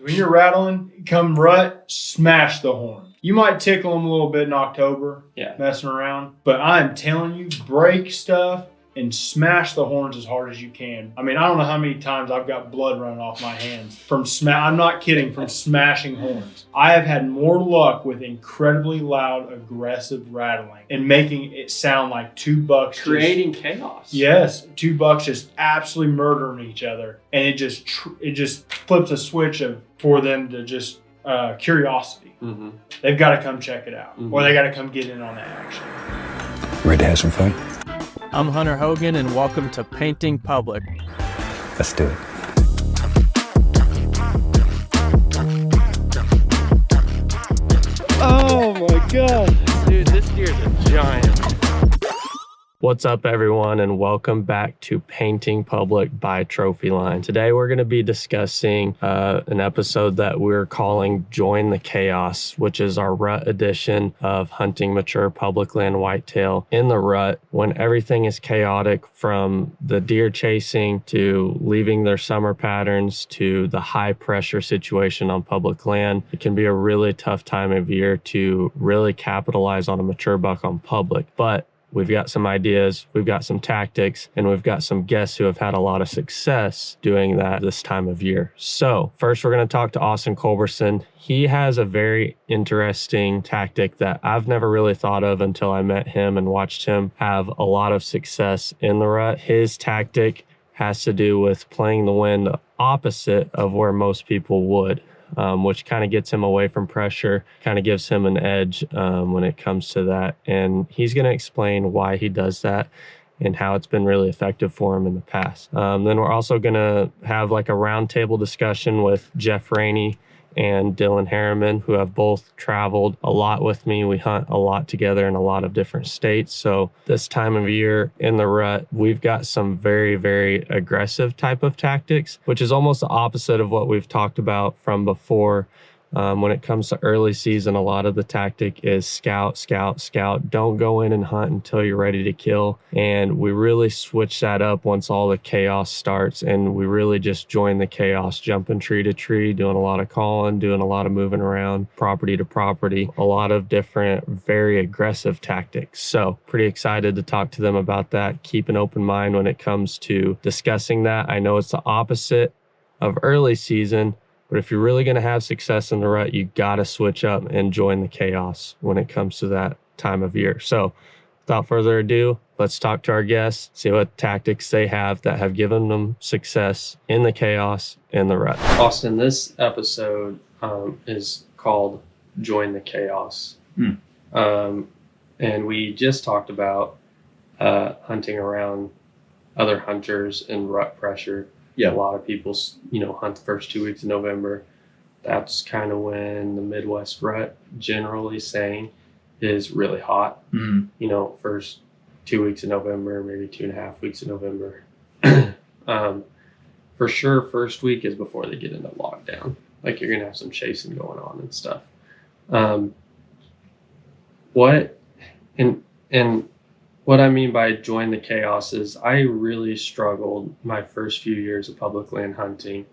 When you're rattling, come rut, smash the horn. You might tickle them a little bit in October, messing around. But I'm telling you, break stuff and smash the horns as hard as you can. I mean, I don't know how many times I've got blood running off my hands from I'm not kidding, from smashing horns. I have had more luck with incredibly loud, aggressive rattling and making it sound like two bucks. Creating chaos. Yes, two bucks just absolutely murdering each other. And it just flips a switch for them to just curiosity. Mm-hmm. They've got to come check it out, or they got to come get in on the action. Ready to have some fun? I'm Hunter Hogan, and welcome to Painting Public. Let's do it. Oh my God. Dude, this deer's a giant. What's up, everyone, and welcome back to Painting Public by Trophyline. Today, we're going to be discussing an episode that we're calling Join the Chaos, which is our rut edition of hunting mature public land whitetail in the rut when everything is chaotic, from the deer chasing to leaving their summer patterns to the high pressure situation on public land. It can be a really tough time of year to really capitalize on a mature buck on public, but we've got some ideas, we've got some tactics, and we've got some guests who have had a lot of success doing that this time of year. So first, we're going to talk to Austin Culbertson. He has a very interesting tactic that I've never really thought of until I met him and watched him have a lot of success in the rut. His tactic has to do with playing the wind opposite of where most people would. Which kind of gets him away from pressure, kind of gives him an edge when it comes to that. And he's going to explain why he does that and how it's been really effective for him in the past. Then we're also going to have like a roundtable discussion with Jeff Raney and Herriman, who have both traveled a lot with me. We hunt a lot together in a lot of different states. So this time of year in the rut, we've got some very, very aggressive type of tactics, which is almost the opposite of what we've talked about from before. When it comes to early season, a lot of the tactic is scout, scout, scout. Don't go in and hunt until you're ready to kill. And we really switch that up once all the chaos starts, and we really just join the chaos, jumping tree to tree, doing a lot of calling, doing a lot of moving around property to property, a lot of different, very aggressive tactics. So pretty excited to talk to them about that. Keep an open mind when it comes to discussing that. I know it's the opposite of early season, but if you're really going to have success in the rut, you got to switch up and join the chaos when it comes to that time of year. So without further ado, let's talk to our guests, see what tactics they have that have given them success in the chaos in the rut. Austin, this episode is called Join the Chaos. And we just talked about hunting around other hunters in rut pressure. Yeah, a lot of people, hunt the first 2 weeks of November. That's kind of when the Midwest rut, generally saying, is really hot. Mm-hmm. First 2 weeks of November, maybe 2.5 weeks of November. For sure, first week is before they get into lockdown. Like, you're going to have some chasing going on and stuff. What I mean by join the chaos is I really struggled my first few years of public land hunting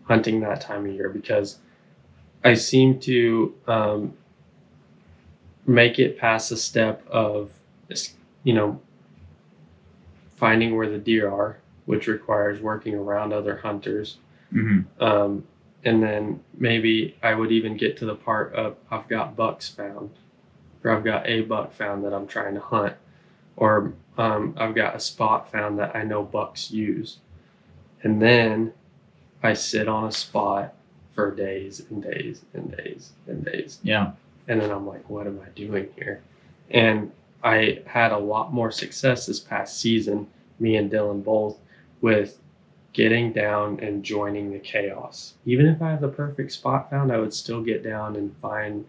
that time of year, because I seem to make it past the step of, finding where the deer are, which requires working around other hunters. Mm-hmm. And then maybe I would even get to the part of I've got bucks found, or I've got a buck found that I'm trying to hunt. Or I've got a spot found that I know bucks use. And then I sit on a spot for days and days and days and days. Yeah. And then I'm like, what am I doing here? And I had a lot more success this past season, me and Dylan both, with getting down and joining the chaos. Even if I have the perfect spot found, I would still get down and find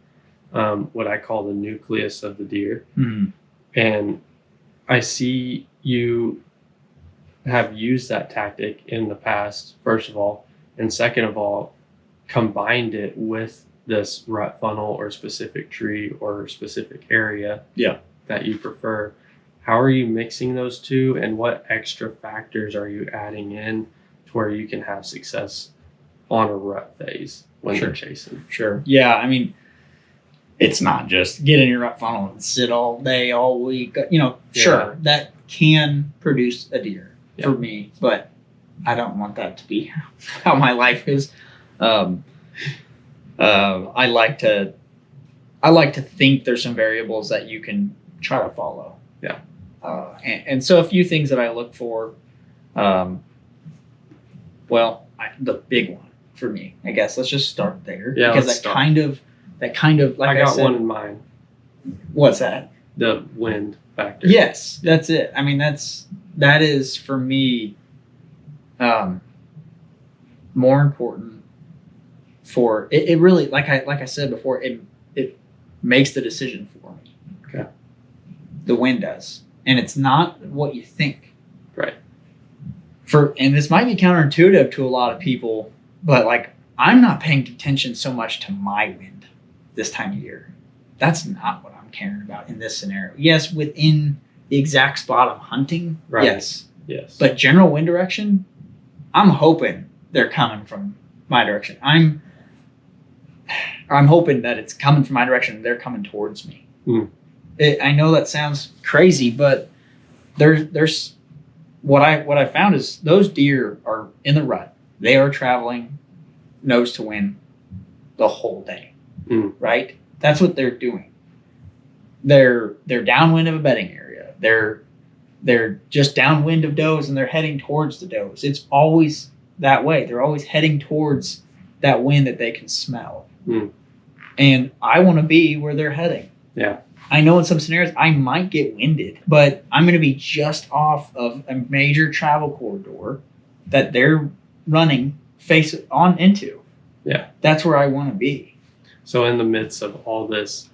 what I call the nucleus of the deer. Mm-hmm. And I see you have used that tactic in the past, first of all, and second of all, combined it with this rut funnel or specific tree or specific area that you prefer. How are you mixing those two, and what extra factors are you adding in to where you can have success on a rut phase when they're chasing. Sure. Yeah. I mean, it's not just get in your rut funnel and sit all day, all week. Sure, that can produce a deer for me, but I don't want that to be how my life is. I like to think there's some variables that you can try to follow. Yeah. And so a few things that I look for. The big one for me, I guess. Let's just start there. Yeah, because that kind of like I said, one in mind. What's that? The wind factor. Yes, that's it. I mean, that is for me more important for it really, like I said before, it makes the decision for me. Okay. The wind does. And it's not what you think. Right. And this might be counterintuitive to a lot of people, but like I'm not paying attention so much to my wind this time of year. That's not what I'm caring about in this scenario. Yes, within the exact spot I'm hunting. Right. Yes. Yes. But general wind direction, I'm hoping they're coming from my direction. I'm hoping that it's coming from my direction and they're coming towards me. I know that sounds crazy, but there's what I found is those deer are in the rut. They are traveling nose to wind the whole day. Right? That's what they're doing. They're downwind of a bedding area. They're just downwind of does and they're heading towards the does. It's always that way. They're always heading towards that wind that they can smell. And I want to be where they're heading. Yeah. I know in some scenarios I might get winded, but I'm going to be just off of a major travel corridor that they're running face on into. Yeah. That's where I want to be. So in the midst of all this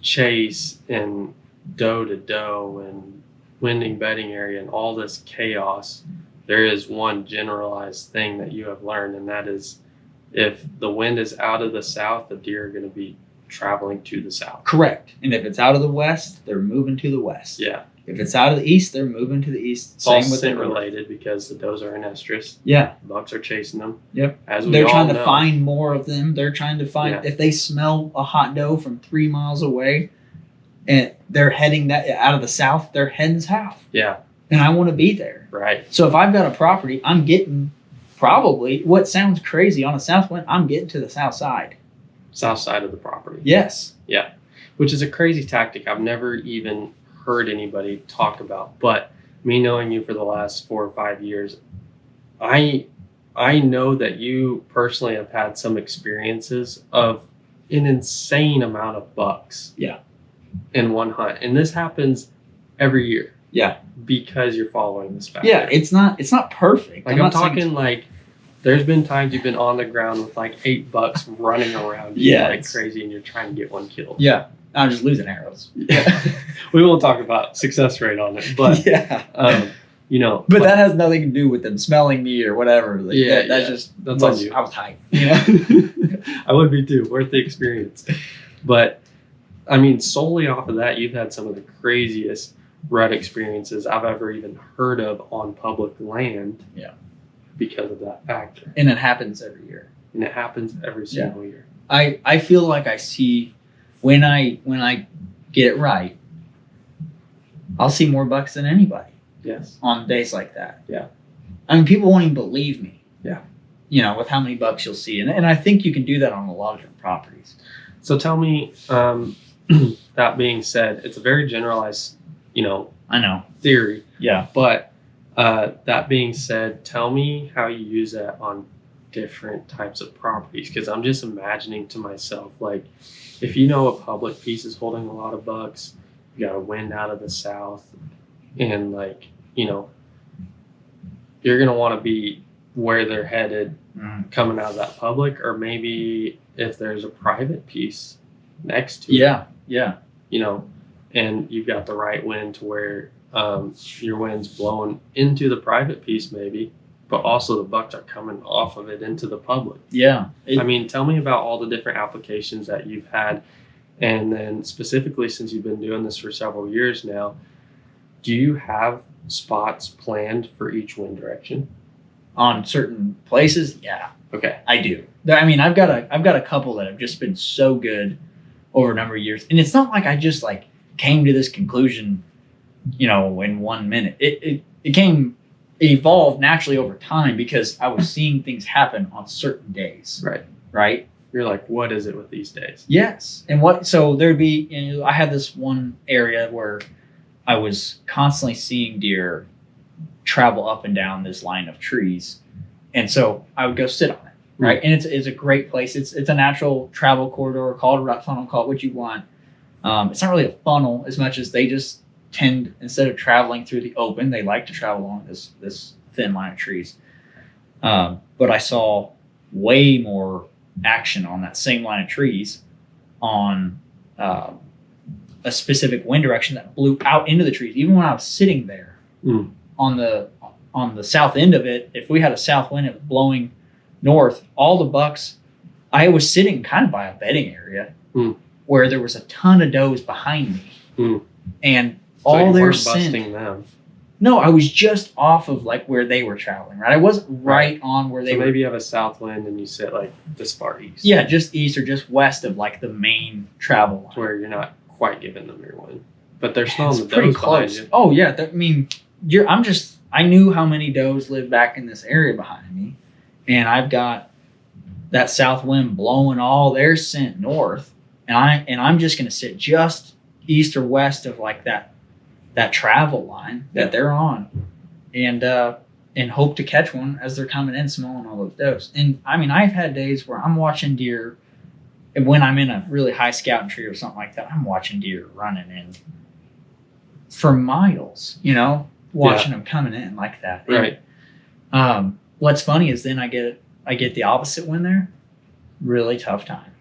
chase and doe to doe and winding bedding area and all this chaos, there is one generalized thing that you have learned, and that is if the wind is out of the south, the deer are going to be traveling to the south. Correct. And if it's out of the west, they're moving to the west. Yeah. If it's out of the east, they're moving to the east. It's all scent related because the does are in estrus. Yeah. The bucks are chasing them. Yep. They're trying to find more of them. They're trying to find, if they smell a hot doe from 3 miles away and they're heading that out of the south, they're heading south. Yeah. And I want to be there. Right. So if I've got a property, I'm getting probably what sounds crazy on a south wind, I'm getting to the south side. South side of the property. Yes. Yeah. Which is a crazy tactic I've never even heard anybody talk about, but me knowing you for the last 4 or 5 years, I know that you personally have had some experiences of an insane amount of bucks in one hunt, and this happens every year because you're following this factor. It's not perfect. Like I'm talking like there's been times you've been on the ground with like 8 bucks running around you like crazy and you're trying to get one killed. I'm just losing arrows. We won't talk about success rate on it, but but that has nothing to do with them smelling me or whatever. Like, that's on you. I was hyped. I would be too. Worth the experience. But I mean, solely off of that, you've had some of the craziest rut experiences I've ever even heard of on public land. Yeah. Because of that factor. And it happens every year. And it happens every single year. I feel like I see when I get it right, I'll see more bucks than anybody. Yes. On days like that. Yeah. I mean, people won't even believe me. Yeah. With how many bucks you'll see. And I think you can do that on a lot of different properties. So tell me, that being said, it's a very generalized, I know. theory. Yeah. But that being said, tell me how you use that on different types of properties. Because I'm just imagining to myself, like, if a public piece is holding a lot of bucks, you got a wind out of the south, and you're going to want to be where they're headed coming out of that public, or maybe if there's a private piece next to it. Yeah. And you've got the right wind to where your wind's blowing into the private piece maybe, but also the bucks are coming off of it into the public. Yeah. Tell me about all the different applications that you've had. And then specifically, since you've been doing this for several years now, do you have spots planned for each wind direction? on certain places, yeah, Okay. I do. I mean, I've got a couple that have just been so good over a number of years, and it's not like I just like came to this conclusion, in 1 minute. It evolved naturally over time because I was seeing things happen on certain days. Right. You're like, what is it with these days? Yes. And so there'd be, I had this one area where I was constantly seeing deer travel up and down this line of trees. And so I would go sit on it. Right. And it's a great place. It's a natural travel corridor, called a rut funnel, call it what you want. It's not really a funnel as much as they just tend, instead of traveling through the open, they like to travel along this thin line of trees. But I saw way more action on that same line of trees on a specific wind direction that blew out into the trees. Even when I was sitting there on the south end of it, if we had a south wind, it was blowing north, all the bucks, I was sitting kind of by a bedding area where there was a ton of does behind me. And so all their busting them. No, I was just off of like where they were traveling, right? I wasn't right on where they were. Maybe you have a south wind and you sit like this far east. Yeah, just east or just west of like the main travel line. Where you're not quite giving them your wind. But they're smelling the pretty does close. behind you. Oh yeah, I knew how many does lived back in this area behind me. And I've got that south wind blowing all their scent north. And I'm just gonna sit just east or west of like that travel line that they're on, and hope to catch one as they're coming in, smelling all those does. And I mean, I've had days where I'm watching deer, and when I'm in a really high scouting tree or something like that, I'm watching deer running in for miles, watching them coming in like that. Right. And, what's funny is then I get the opposite wind there. Really tough time.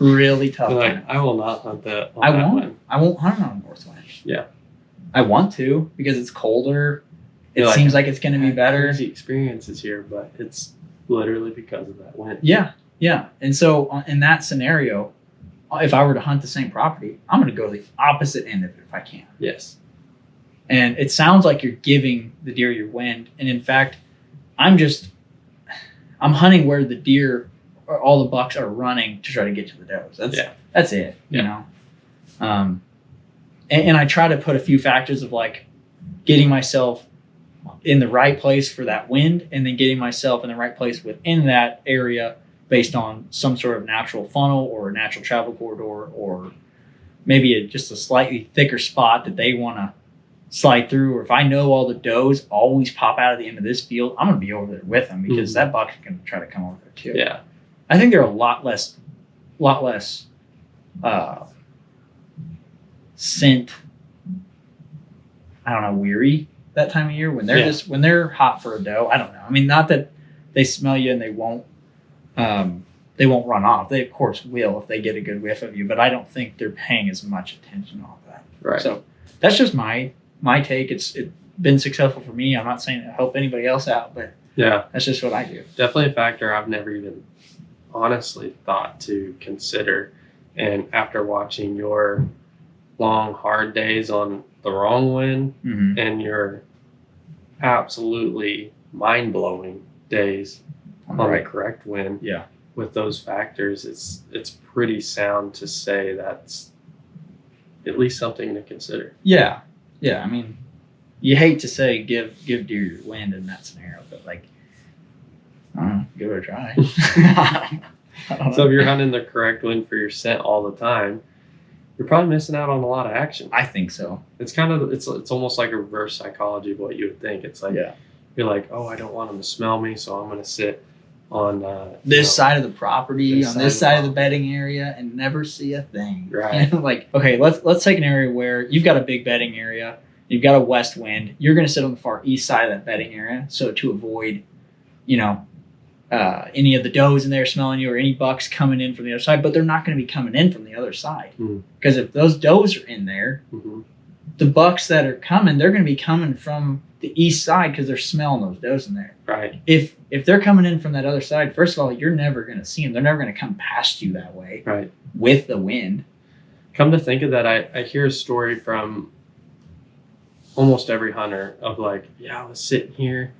Really tough time. I will not hunt that. I won't hunt on north wind. Yeah. I want to because it's colder. It You're seems like it's going to be better. Crazy experiences here, but it's literally because of that wind. Yeah. And so in that scenario, if I were to hunt the same property, I'm going to go the opposite end of it if I can. Yes. And it sounds like you're giving the deer your wind. And in fact, I'm hunting where the deer or all the bucks are running to try to get to the does. That's it. Yeah. And I try to put a few factors of like getting myself in the right place for that wind, and then getting myself in the right place within that area based on some sort of natural funnel or a natural travel corridor, or maybe just a slightly thicker spot that they want to slide through. Or if I know all the does always pop out of the end of this field, I'm going to be over there with them because that buck's going to try to come over there too. Yeah. I think they're a lot less scent, weary that time of year when they're when they're hot for a doe. I don't know. I mean, not that they smell you and they won't run off. They of course will if they get a good whiff of you, but I don't think they're paying as much attention on that. Right. So that's just my take. It's been successful for me. I'm not saying to help anybody else out, but that's just what I do. Definitely a factor I've never even honestly thought to consider. And after watching your long, hard days on the wrong wind and your absolutely mind-blowing days on the correct wind, with those factors, it's pretty sound to say that's at least something to consider. Yeah. I mean, you hate to say give deer your wind in that scenario, but like, I don't know, give it a try. So if you're hunting the correct wind for your scent all the time, you're probably missing out on a lot of action. I think so. It's kind of it's almost like a reverse psychology of what you would think. It's like you're like, oh, I don't want them to smell me, so I'm going to sit on this side of the property, on this side of the bedding area, and never see a thing. Right. Like, okay, let's take an area where you've got a big bedding area, you've got a west wind. You're going to sit on the far east side of that bedding area, so to avoid, any of the does in there smelling you or any bucks coming in from the other side, but they're not going to be coming in from the other side. Because if those does are in there, the bucks that are coming, they're going to be coming from the east side because they're smelling those does in there. Right. If they're coming in from that other side, first of all, you're never going to see them. They're never going to come past you that way. Right. With the wind. Come to think of that, I hear a story from almost every hunter of like, I was sitting here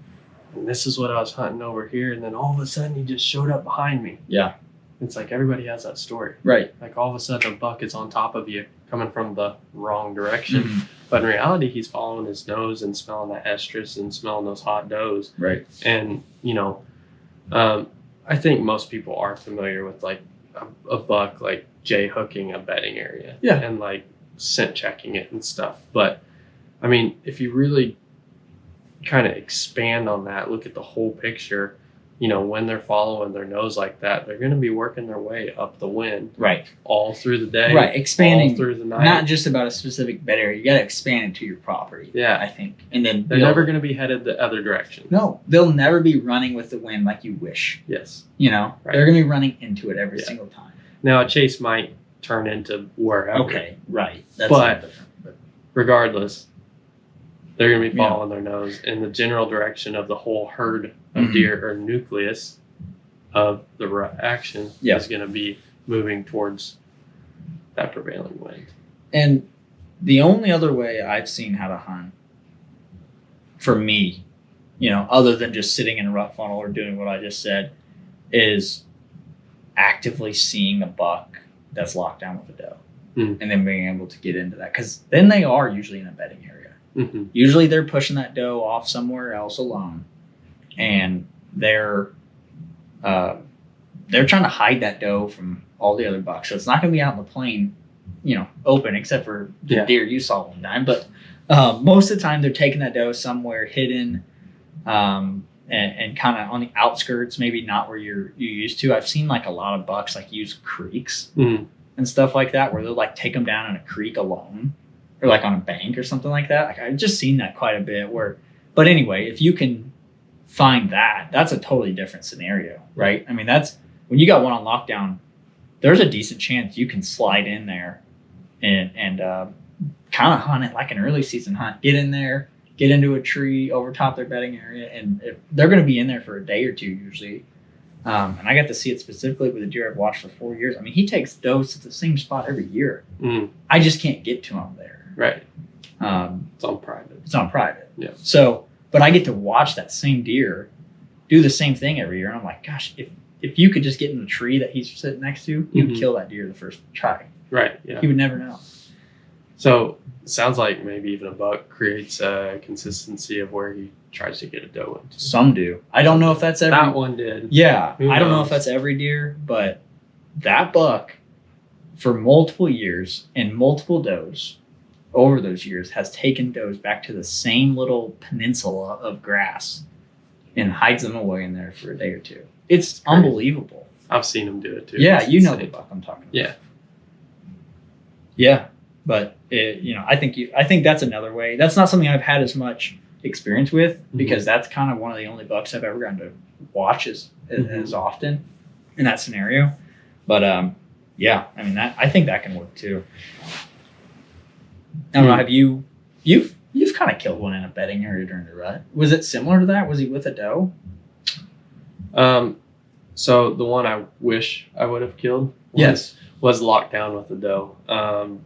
and this is what I was hunting over here. And then all of a sudden he just showed up behind me. Yeah. It's like everybody has that story. Right. Like all of a sudden a buck is on top of you coming from the wrong direction. Mm-hmm. But in reality, he's following his nose and smelling that estrus and smelling those hot does. Right. And, I think most people are familiar with like a buck, like J hooking a bedding area. Yeah. And like scent checking it and stuff. But I mean, if you really kind of expand on that, look at the whole picture, when they're following their nose like that, they're going to be working their way up the wind. Right. All through the day. Right. Expanding all through the night. Not just about a specific bed area. You got to expand it to your property. Yeah. I think. And then they're never going to be headed the other direction. No, they'll never be running with the wind like you wish. Yes. Right. They're going to be running into it every single time. Now, a chase might turn into wherever. Okay. Right. That's but regardless, they're going to be following their nose in the general direction of the whole herd of deer, or nucleus of the rut action is going to be moving towards that prevailing wind. And the only other way I've seen how to hunt, for me, other than just sitting in a rut funnel or doing what I just said, is actively seeing a buck that's locked down with a doe and then being able to get into that. Because then they are usually in a bedding area. Mm-hmm. Usually they're pushing that doe off somewhere else alone, and they're trying to hide that doe from all the other bucks. So it's not going to be out in the plain, open, except for the deer you saw one time. But most of the time they're taking that doe somewhere hidden and kind of on the outskirts, maybe not where you used to. I've seen like a lot of bucks like use creeks and stuff like that, where they'll like take them down in a creek alone, or like on a bank or something like that. Like I've just seen that quite a bit. But anyway, if you can find that, that's a totally different scenario, right? I mean, that's when you got one on lockdown, there's a decent chance you can slide in there and kind of hunt it like an early season hunt. Get in there, get into a tree over top their bedding area, and if they're going to be in there for a day or two usually. And I got to see it specifically with a deer I've watched for 4 years. I mean, he takes does to the same spot every year. I just can't get to him there. Right. It's on private. It's on private. Yeah. So, but I get to watch that same deer do the same thing every year. And I'm like, gosh, if you could just get in the tree that he's sitting next to, you'd kill that deer the first try. Right. Yeah. He would never know. So it sounds like maybe even a buck creates a consistency of where he tries to get a doe into. Some do. I don't know if that's every. That one did. Yeah. Who I don't know knows? if that's every deer, but that buck for multiple years and multiple does over those years has taken does back to the same little peninsula of grass and hides them away in there for a day or two. It's unbelievable. I've seen him do it too. Yeah, It's you know insane. the buck I'm talking about. Yeah. Yeah, but I think that's another way. That's not something I've had as much experience with because that's kind of one of the only bucks I've ever gotten to watch as often in that scenario. But yeah, I mean I think that can work too. I don't know. Have you've kind of killed one in a bedding area during the rut? Was it similar to that? Was he with a doe? So the one I wish I would have killed was locked down with a doe.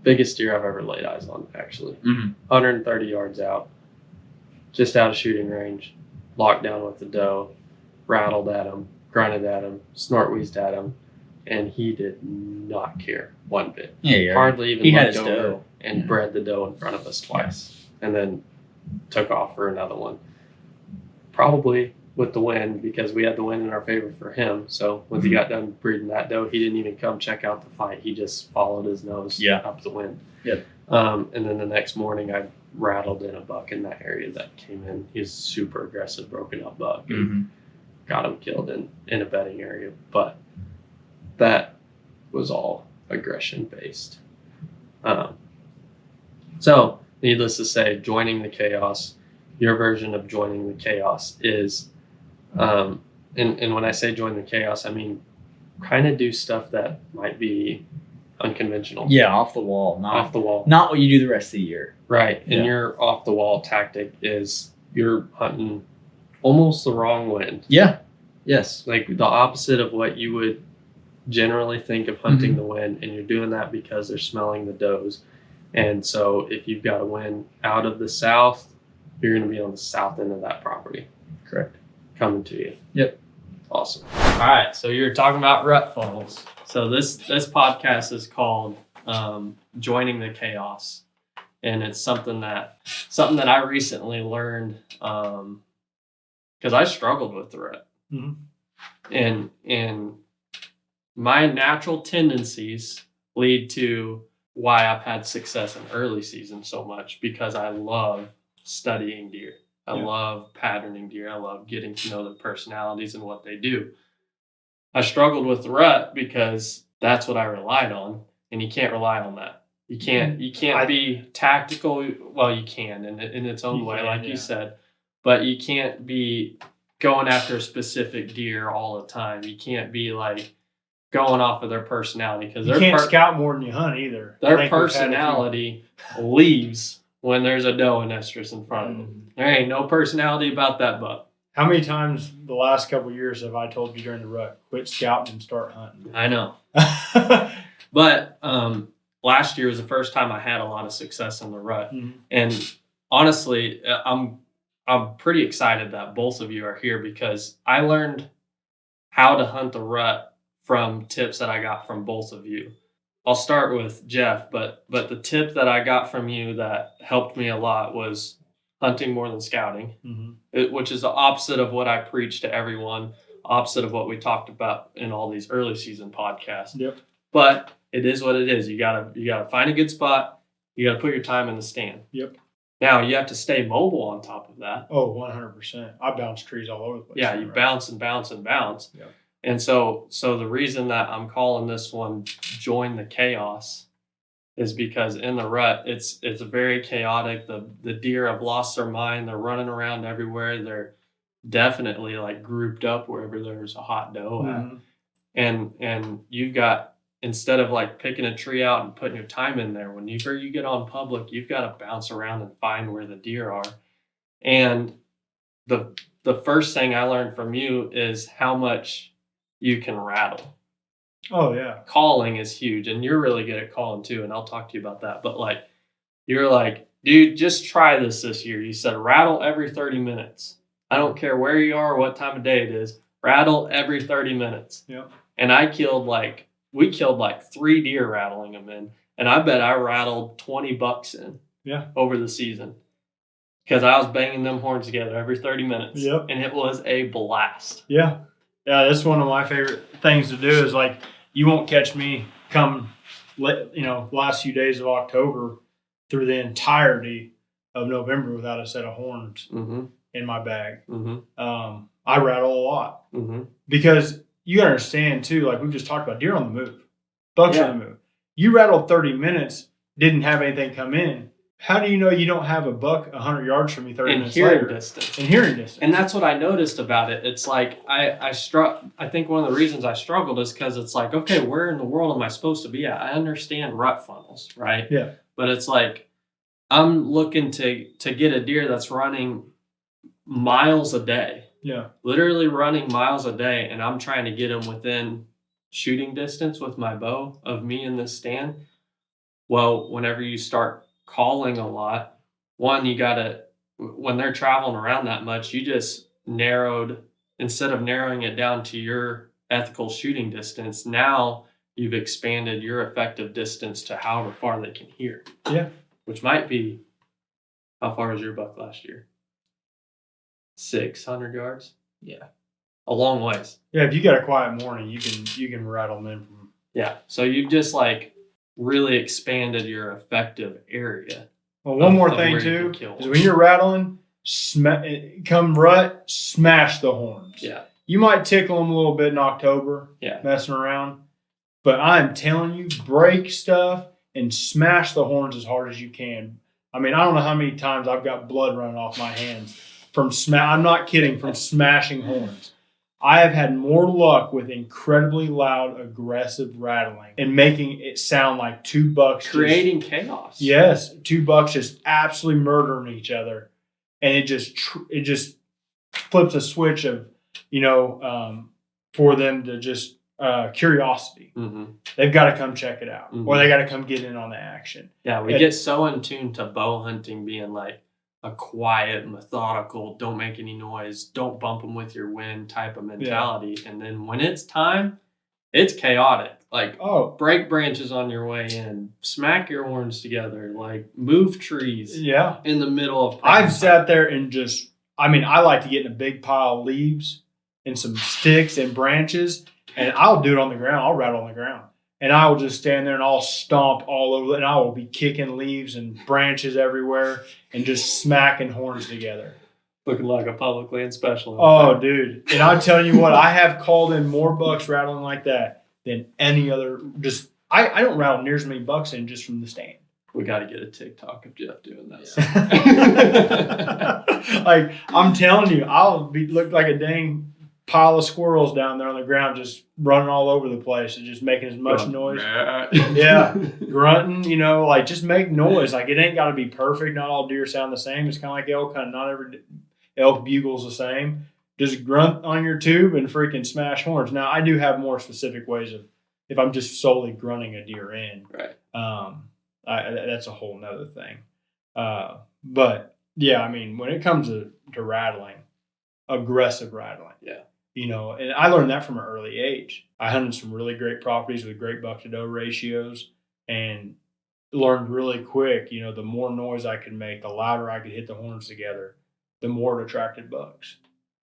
Biggest deer I've ever laid eyes on, actually. 130 yards out, just out of shooting range, locked down with the doe, rattled at him, grunted at him, snort wheezed at him, and he did not care one bit. Yeah. Hardly even He had looked his over doe. and bred the doe in front of us twice, and then took off for another one. Probably with the wind, because we had the wind in our favor for him. So once he got done breeding that doe, he didn't even come check out the fight. He just followed his nose up the wind. Yep. And then the next morning, I rattled in a buck in that area that came in. He's super aggressive, broken up buck, and got him killed in a bedding area. But that was all aggression based. So needless to say, joining the chaos, your version of joining the chaos is, and when I say join the chaos, I mean kind of do stuff that might be unconventional. Yeah, off the wall. Off the wall. Not what you do the rest of the year. Right. Yeah. And your off the wall tactic is you're hunting almost the wrong wind. Yeah. Yes. Like the opposite of what you would generally think of hunting the wind, and you're doing that because they're smelling the does. And so if you've got a wind out of the south you're going to be on the south end of that property. Correct. Coming to you. Yep. Awesome. All right. So you're talking about rut funnels. So this podcast is called Joining the Chaos. And it's something that I recently learned because I struggled with the rut. Mm-hmm. And my natural tendencies lead to why I've had success in early season so much, because I love studying deer. I love patterning deer. I love getting to know their personalities and what they do. I struggled with the rut because that's what I relied on, and you can't rely on that. You can't be tactical. Well, you can in its own way, like you said, but you can't be going after a specific deer all the time. You can't be like going off of their personality, because you can't scout more than you hunt either. Their personality leaves when there's a doe and estrus in front of them. There ain't no personality about that buck. How many times the last couple of years have I told you during the rut, quit scouting and start hunting? I know. But last year was the first time I had a lot of success in the rut. Mm-hmm. And honestly, I'm pretty excited that both of you are here, because I learned how to hunt the rut from tips that I got from both of you. I'll start with Jeff, but the tip that I got from you that helped me a lot was hunting more than scouting, which is the opposite of what I preach to everyone, opposite of what we talked about in all these early season podcasts. Yep. But it is what it is. You gotta find a good spot. You gotta put your time in the stand. Yep. Now you have to stay mobile on top of that. Oh, 100%. I bounce trees all over the place. Yeah, you bounce and bounce and bounce. Yep. And so the reason that I'm calling this one Join the Chaos is because in the rut, it's very chaotic. The deer have lost their mind. They're running around everywhere. They're definitely like grouped up wherever there's a hot doe at. And you've got, instead of like picking a tree out and putting your time in there, whenever you get on public, you've got to bounce around and find where the deer are. And the first thing I learned from you is how much you can rattle. Oh, yeah. Calling is huge, and you're really good at calling too, and I'll talk to you about that. But like, you're like, dude, just try this year. You said rattle every 30 minutes. I don't care where you are or what time of day it is. Rattle every 30 minutes. Yep. And we killed like 3 deer rattling them in, and I bet I rattled 20 bucks in over the season, because I was banging them horns together every 30 minutes. Yep. And it was a blast. Yeah. Yeah, that's one of my favorite things to do is like, you won't catch me come, last few days of October through the entirety of November without a set of horns in my bag. I rattle a lot because you understand too, like we've just talked about, deer on the move, bucks on the move. You rattled 30 minutes, didn't have anything come in. How do you know you don't have a buck 100 yards from you 30 minutes later? In hearing distance. And that's what I noticed about it. It's like I think one of the reasons I struggled is because it's like, okay, where in the world am I supposed to be at? I understand rut funnels, right? Yeah. But it's like I'm looking to get a deer that's running miles a day. Yeah. Literally running miles a day, and I'm trying to get them within shooting distance with my bow of me in this stand. Well, whenever you start calling a lot, one, you gotta, when they're traveling around that much, you just instead of narrowing it down to your ethical shooting distance, now you've expanded your effective distance to however far they can hear. Yeah. Which might be, how far was your buck last year? 600 yards? Yeah. A long ways. Yeah, if you got a quiet morning, you can rattle them in from. Yeah. So you've just like really expanded your effective area. Well, one more thing too is when you're rattling, come rut, smash the horns. Yeah. You might tickle them a little bit in October, messing around, but I'm telling you, break stuff and smash the horns as hard as you can. I mean, I don't know how many times I've got blood running off my hands from I'm not kidding, from smashing horns. I have had more luck with incredibly loud, aggressive rattling and making it sound like 2 bucks. Creating chaos. Yes, 2 bucks just absolutely murdering each other. And it just flips a switch of, for them to just curiosity. They've got to come check it out, or they got to come get in on the action. Yeah, we get so in tune to bow hunting being like a quiet, methodical, don't make any noise, don't bump them with your wind type of mentality. Yeah. And then when it's time, it's chaotic. Like, break branches on your way in, smack your horns together, like move trees in the middle of I've sat there and I like to get in a big pile of leaves and some sticks and branches, and I'll do it on the ground. I'll rattle on the ground. And I will just stand there and I'll stomp all over, and I will be kicking leaves and branches everywhere and just smacking horns together. Looking like a public land specialist. Oh, dude. And I'm telling you what, I have called in more bucks rattling like that than any other. I don't rattle near as many bucks in just from the stand. We got to get a TikTok of Jeff doing that. Yeah. Like, I'm telling you, I'll look like a dang pile of squirrels down there on the ground, just running all over the place and just making as much noise. Yeah, grunting, like just make noise. Like, it ain't got to be perfect. Not all deer sound the same. It's kind of like elk hunt. Not every elk bugle's the same. Just grunt on your tube and freaking smash horns. Now, I do have more specific ways of, if I'm just solely grunting a deer in. Right. That's a whole nother thing. But yeah, when it comes to rattling, aggressive rattling. Yeah. And I learned that from an early age. I hunted some really great properties with great buck to doe ratios and learned really quick, the more noise I could make, the louder I could hit the horns together, the more it attracted bucks.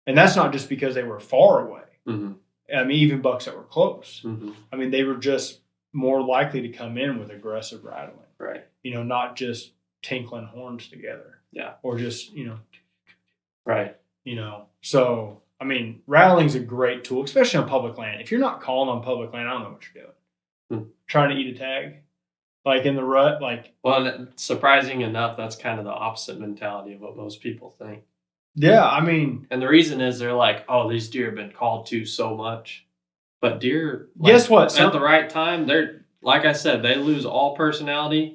And that's not just because they were far away. Mm-hmm. Even bucks that were close. Mm-hmm. They were just more likely to come in with aggressive rattling. Right. Not just tinkling horns together. Yeah. Or just, Right. So, rattling's a great tool, especially on public land. If you're not calling on public land, I don't know what you're doing. Trying to eat a tag, like in the rut, like. Well, surprising enough, that's kind of the opposite mentality of what most people think. Yeah, And the reason is they're like, oh, these deer have been called to so much. But deer, guess what? At the right time, they're, like I said, they lose all personality.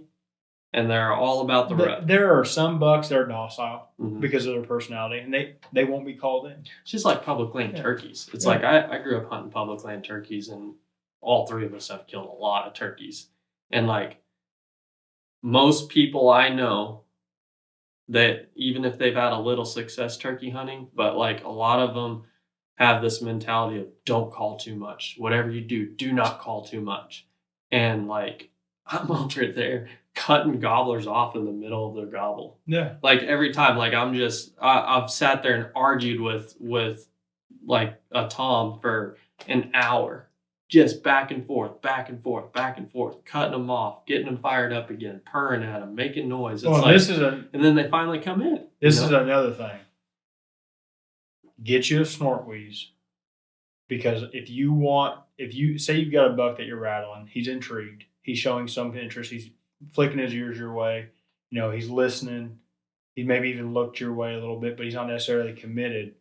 And they're all about the rut. There are some bucks that are docile because of their personality, and they won't be called in. It's just like public land turkeys. It's like I grew up hunting public land turkeys, and all three of us have killed a lot of turkeys. And like most people I know, that even if they've had a little success turkey hunting, but like a lot of them have this mentality of don't call too much. Whatever you do, do not call too much. And like I'm over there cutting gobblers off in the middle of their gobble. Yeah. Like every time, like I've sat there and argued with like a tom for an hour, just back and forth, cutting them off, getting them fired up again, purring at them, making noise. It's and then they finally come in. This is another thing. Get you a snort wheeze, because if you say you've got a buck that you're rattling, he's intrigued, he's showing some interest, he's flicking his ears your way, he's listening, he maybe even looked your way a little bit, but he's not necessarily committed,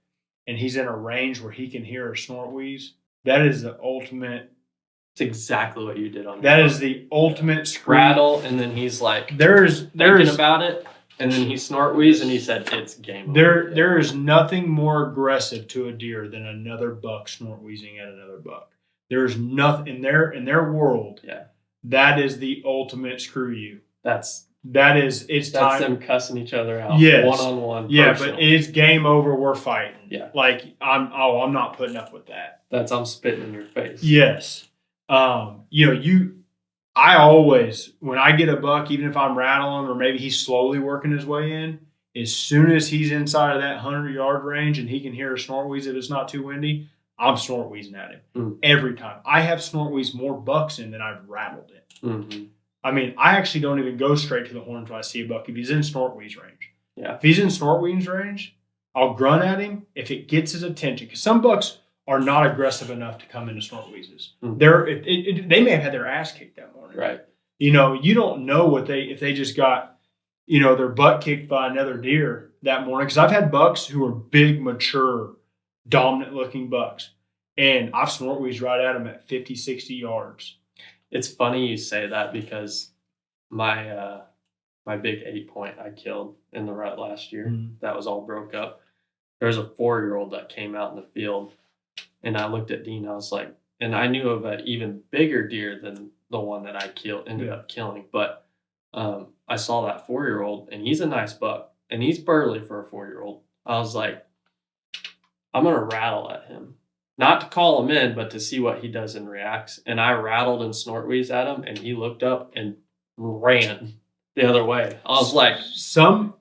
and he's in a range where he can hear a snort wheeze. That is the ultimate. It's exactly what you did on that. Is the ultimate scream. Rattle, and then he's like, there's thinking about it, and then he snort wheeze, and he said, "It's game over." There is nothing more aggressive to a deer than another buck snort wheezing at another buck. There's nothing in their world. Yeah. That is the ultimate screw you. That's it's time. Them cussing each other out. Yes. One-on-one. Yeah, personal. But it's game over. We're fighting. Yeah. Like I'm not putting up with that. I'm spitting in your face. Yes. I always, when I get a buck, even if I'm rattling or maybe he's slowly working his way in, as soon as he's inside of that 100-yard range and he can hear a snort wheeze if it's not too windy, I'm snort wheezing at him every time. I have snort wheezed more bucks in than I've rattled it. Mm-hmm. I actually don't even go straight to the horns when I see a buck if he's in snort wheeze range. Yeah. If he's in snort wheeze range, I'll grunt at him if it gets his attention, because some bucks are not aggressive enough to come into snort wheezes. Mm-hmm. They may have had their ass kicked that morning. Right. You don't know if they just got, their butt kicked by another deer that morning. Because I've had bucks who are big, mature, dominant-looking bucks, and I've snort wheezed right at them at 50, 60 yards. It's funny you say that, because my big 8-point I killed in the rut last year, that was all broke up. There was a 4-year-old that came out in the field, and I looked at Dean. I was like, and I knew of an even bigger deer than the one that I ended up killing. But I saw that 4-year-old, and he's a nice buck. and he's burly for a 4-year-old. I was like, I'm going to rattle at him. Not to call him in, but to see what he does and reacts. And I rattled and snort wheeze at him, and he looked up and ran the other way. I was like,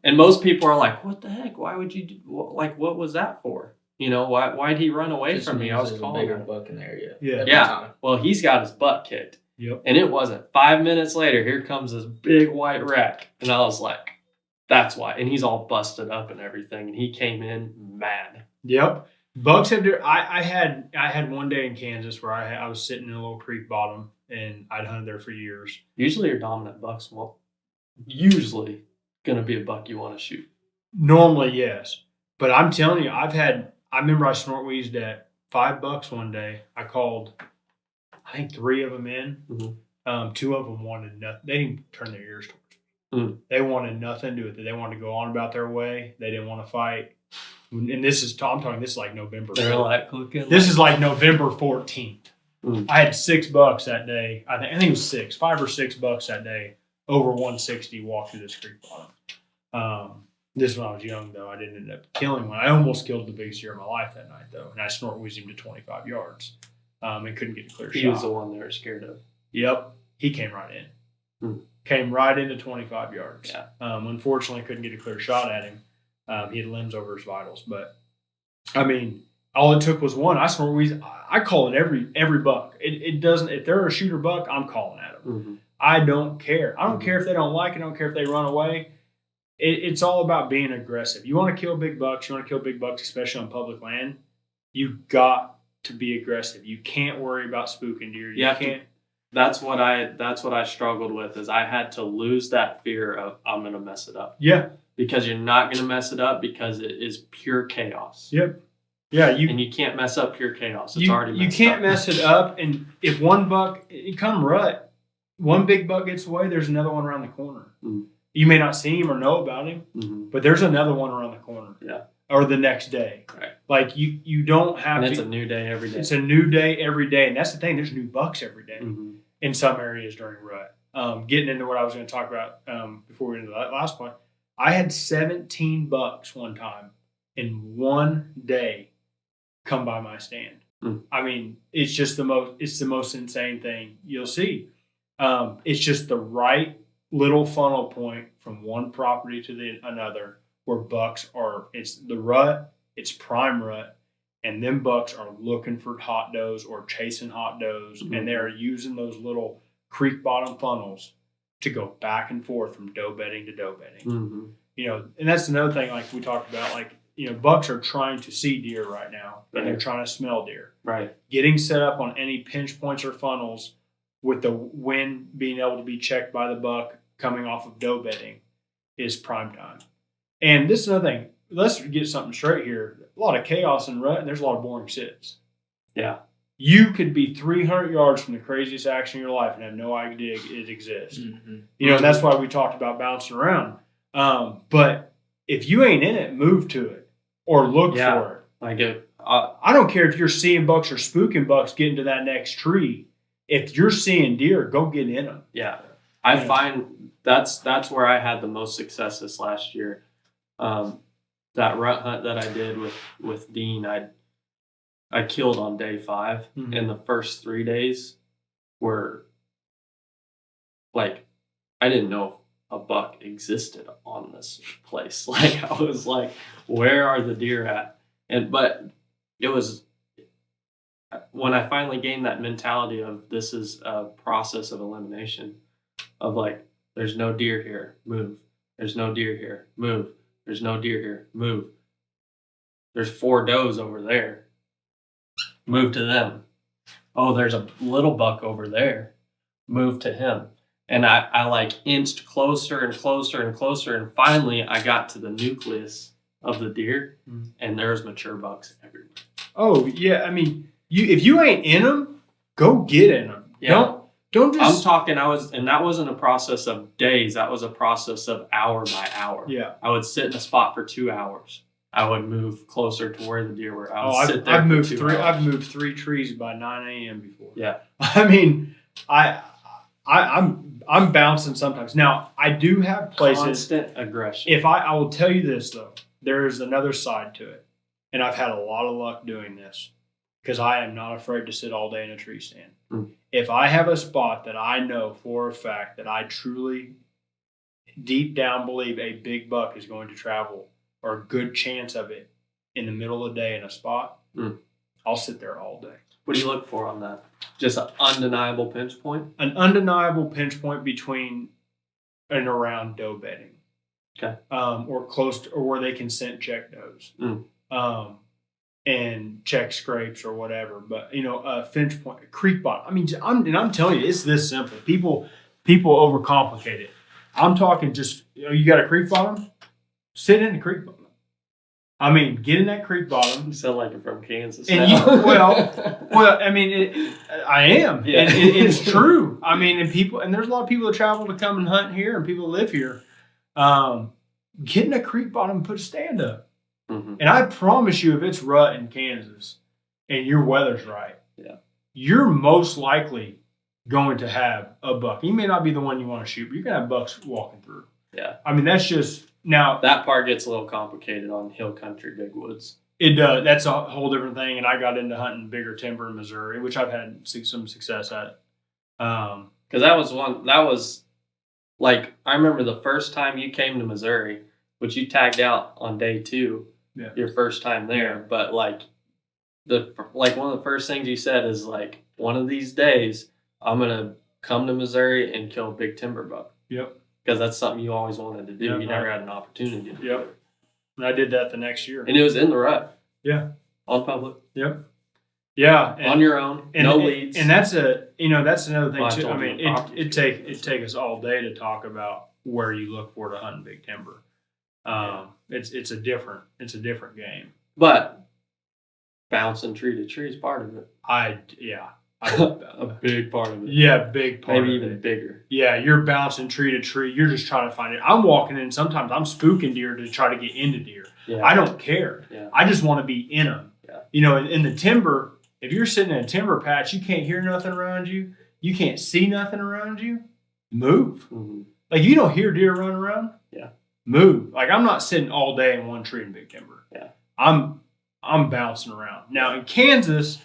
and most people are like, what the heck? Why would you do, like, what was that for? You know, why'd he run away from me? I was calling him. Buck in the area. Yeah. Well, he's got his butt kicked. Yep. And it wasn't 5 minutes later, here comes this big white wreck. And I was like, that's why. And he's all busted up and everything. And he came in mad. Yep. Bucks have. I had one day in Kansas where I was sitting in a little creek bottom, and I'd hunted there for years. Usually your dominant buck's usually going to be a buck you want to shoot. Normally, yes. But I'm telling you, I remember I snort wheezed at 5 bucks one day. I called, I think 3 of them in. Mm-hmm. 2 of them wanted nothing. They didn't turn their ears towards me. They wanted nothing to do with it. They wanted to go on about their way. They didn't want to fight. And this is like November. They're like looking. This is like November 14th. I had 6 bucks that day. I think it was 5 or 6 bucks that day. Over 160 walked through this creek bottom. This is when I was young, though. I didn't end up killing one. I almost killed the biggest deer of my life that night, though. And I snort wheezed him to 25 yards. And couldn't get a clear shot. He was the one they were scared of. Yep. He came right in. Came right into 25 yards. Yeah. Unfortunately, couldn't get a clear shot at him. He had limbs over his vitals. But, I mean, all it took was one. I snort wheeze. I call it every buck. It doesn't – if they're a shooter buck, I'm calling at them. Mm-hmm. I don't care. I don't care if they don't like it. I don't care if they run away. It's all about being aggressive. You want to kill big bucks. You want to kill big bucks, especially on public land. You got to be aggressive. You can't worry about spooking deer. You can't. That's what I struggled with. Is I had to lose that fear of I'm going to mess it up. Yeah. Because you're not going to mess it up because it is pure chaos. Yep. Yeah. And you can't mess up pure chaos. It's already messed up. You can't mess it up. And if one buck, you come rut, one big buck gets away, there's another one around the corner. Mm-hmm. You may not see him or know about him, but there's another one around the corner. Yeah. Or the next day. Right. Like you don't have to. It's a new day every day. It's a new day every day. And that's the thing. There's new bucks every day in some areas during rut. Getting into what I was going to talk about before we went into that last point, I had 17 bucks one time in one day come by my stand. I mean, it's just the most insane thing you'll see. It's just the right little funnel point from one property to another where bucks are. It's the rut, it's prime rut, and them bucks are looking for hot does or chasing hot does, and they're using those little creek bottom funnels to go back and forth from doe bedding to doe bedding. You know, and that's another thing, like we talked about, like, you know, bucks are trying to see deer right now, and they're trying to smell deer. Right. Getting set up on any pinch points or funnels with the wind being able to be checked by the buck coming off of doe bedding is prime time. And this is another thing. Let's get something straight here. A lot of chaos and rut, and there's a lot of boring sits. Yeah. You could be 300 yards from the craziest action in your life and have no idea it exists. You know, and that's why we talked about bouncing around. But if you ain't in it, move to it or look for it. I don't care if you're seeing bucks or spooking bucks getting to that next tree. If you're seeing deer, go get in them. Yeah. I find that's where I had the most success this last year. That rut hunt that I did with Dean, I killed on day 5, and the first 3 days were like, I didn't know if a buck existed on this place. Like, I was like, where are the deer at? But it was when I finally gained that mentality of this is a process of elimination, of like, there's no deer here, move. There's no deer here, move. There's no deer here, move. There's 4 does over there, move to them. Oh, there's a little buck over there, move to him. And I like inched closer and closer and closer, and finally I got to the nucleus of the deer, and there's mature bucks everywhere. Oh yeah, I mean, if you ain't in them, go get in them. Yeah. Don't just. I'm talking. And that wasn't a process of days. That was a process of hour by hour. Yeah. I would sit in a spot for 2 hours. I would move closer to where the deer were. I've moved 3 trees by 9 a.m. before. Yeah. I mean, I'm bouncing sometimes. Now I do have places. Constant aggression. If I will tell you this though, there is another side to it, and I've had a lot of luck doing this because I am not afraid to sit all day in a tree stand. If I have a spot that I know for a fact that I truly deep down believe a big buck is going to travel or a good chance of it in the middle of the day in a spot, I'll sit there all day. What do you look for on that? Just an undeniable pinch point? An undeniable pinch point between and around doe bedding. Okay. Or close to, or where they can scent check does. And check scrapes or whatever. But, a finch point, a creek bottom. I mean, I'm telling you, it's this simple. People overcomplicate it. I'm talking just, you got a creek bottom? Sit in the creek bottom. I mean, get in that creek bottom. You sound like you're from Kansas. And I mean, I am. Yeah. And it's true. I mean, and there's a lot of people that travel to come and hunt here and people that live here. Get in a creek bottom and put a stand up. And I promise you, if it's rut in Kansas and your weather's right, you're most likely going to have a buck. You may not be the one you want to shoot, but you're going to have bucks walking through. Yeah. I mean, that's just now. That part gets a little complicated on hill country, big woods. It does. That's a whole different thing. And I got into hunting bigger timber in Missouri, which I've had some success at. Because that was like, I remember the first time you came to Missouri, which you tagged out on day 2, your first time there. But like one of the first things you said is like, one of these days, I'm going to come to Missouri and kill a big timber buck. Yep. Because that's something you always wanted to do. You never had an opportunity to do it. And I did that the next year. And it was in the rut. Yeah. On public. Yep. Yeah. On your own. No leads. And that's that's another thing too. I mean, it take us all day to talk about where you look for to hunt big timber. It's a different game. But bouncing tree to tree is part of it. A big part of it. Yeah, big part. Maybe of even it. bigger. Yeah, you're bouncing tree to tree. You're just trying to find it. I'm walking in. Sometimes I'm spooking deer to try to get into deer. Yeah. I don't care. Yeah. I just want to be in them. Yeah. In the timber, if you're sitting in a timber patch, you can't hear nothing around you. You can't see nothing around you. Move. Like, you don't hear deer run around. Yeah. Move. Like, I'm not sitting all day in one tree in big timber. Yeah. I'm bouncing around. Now in Kansas,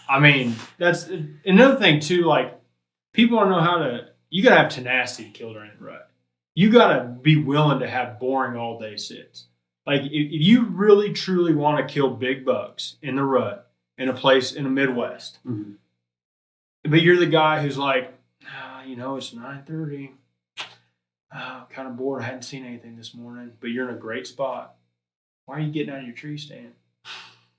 I mean, that's another thing too. Like, people don't know you got to have tenacity to kill during the rut. You got to be willing to have boring all day sits. Like, if you really truly want to kill big bucks in the rut in a place in the Midwest, but you're the guy who's like, it's 9:30. I'm kind of bored. I hadn't seen anything this morning, but you're in a great spot. Why are you getting out of your tree stand?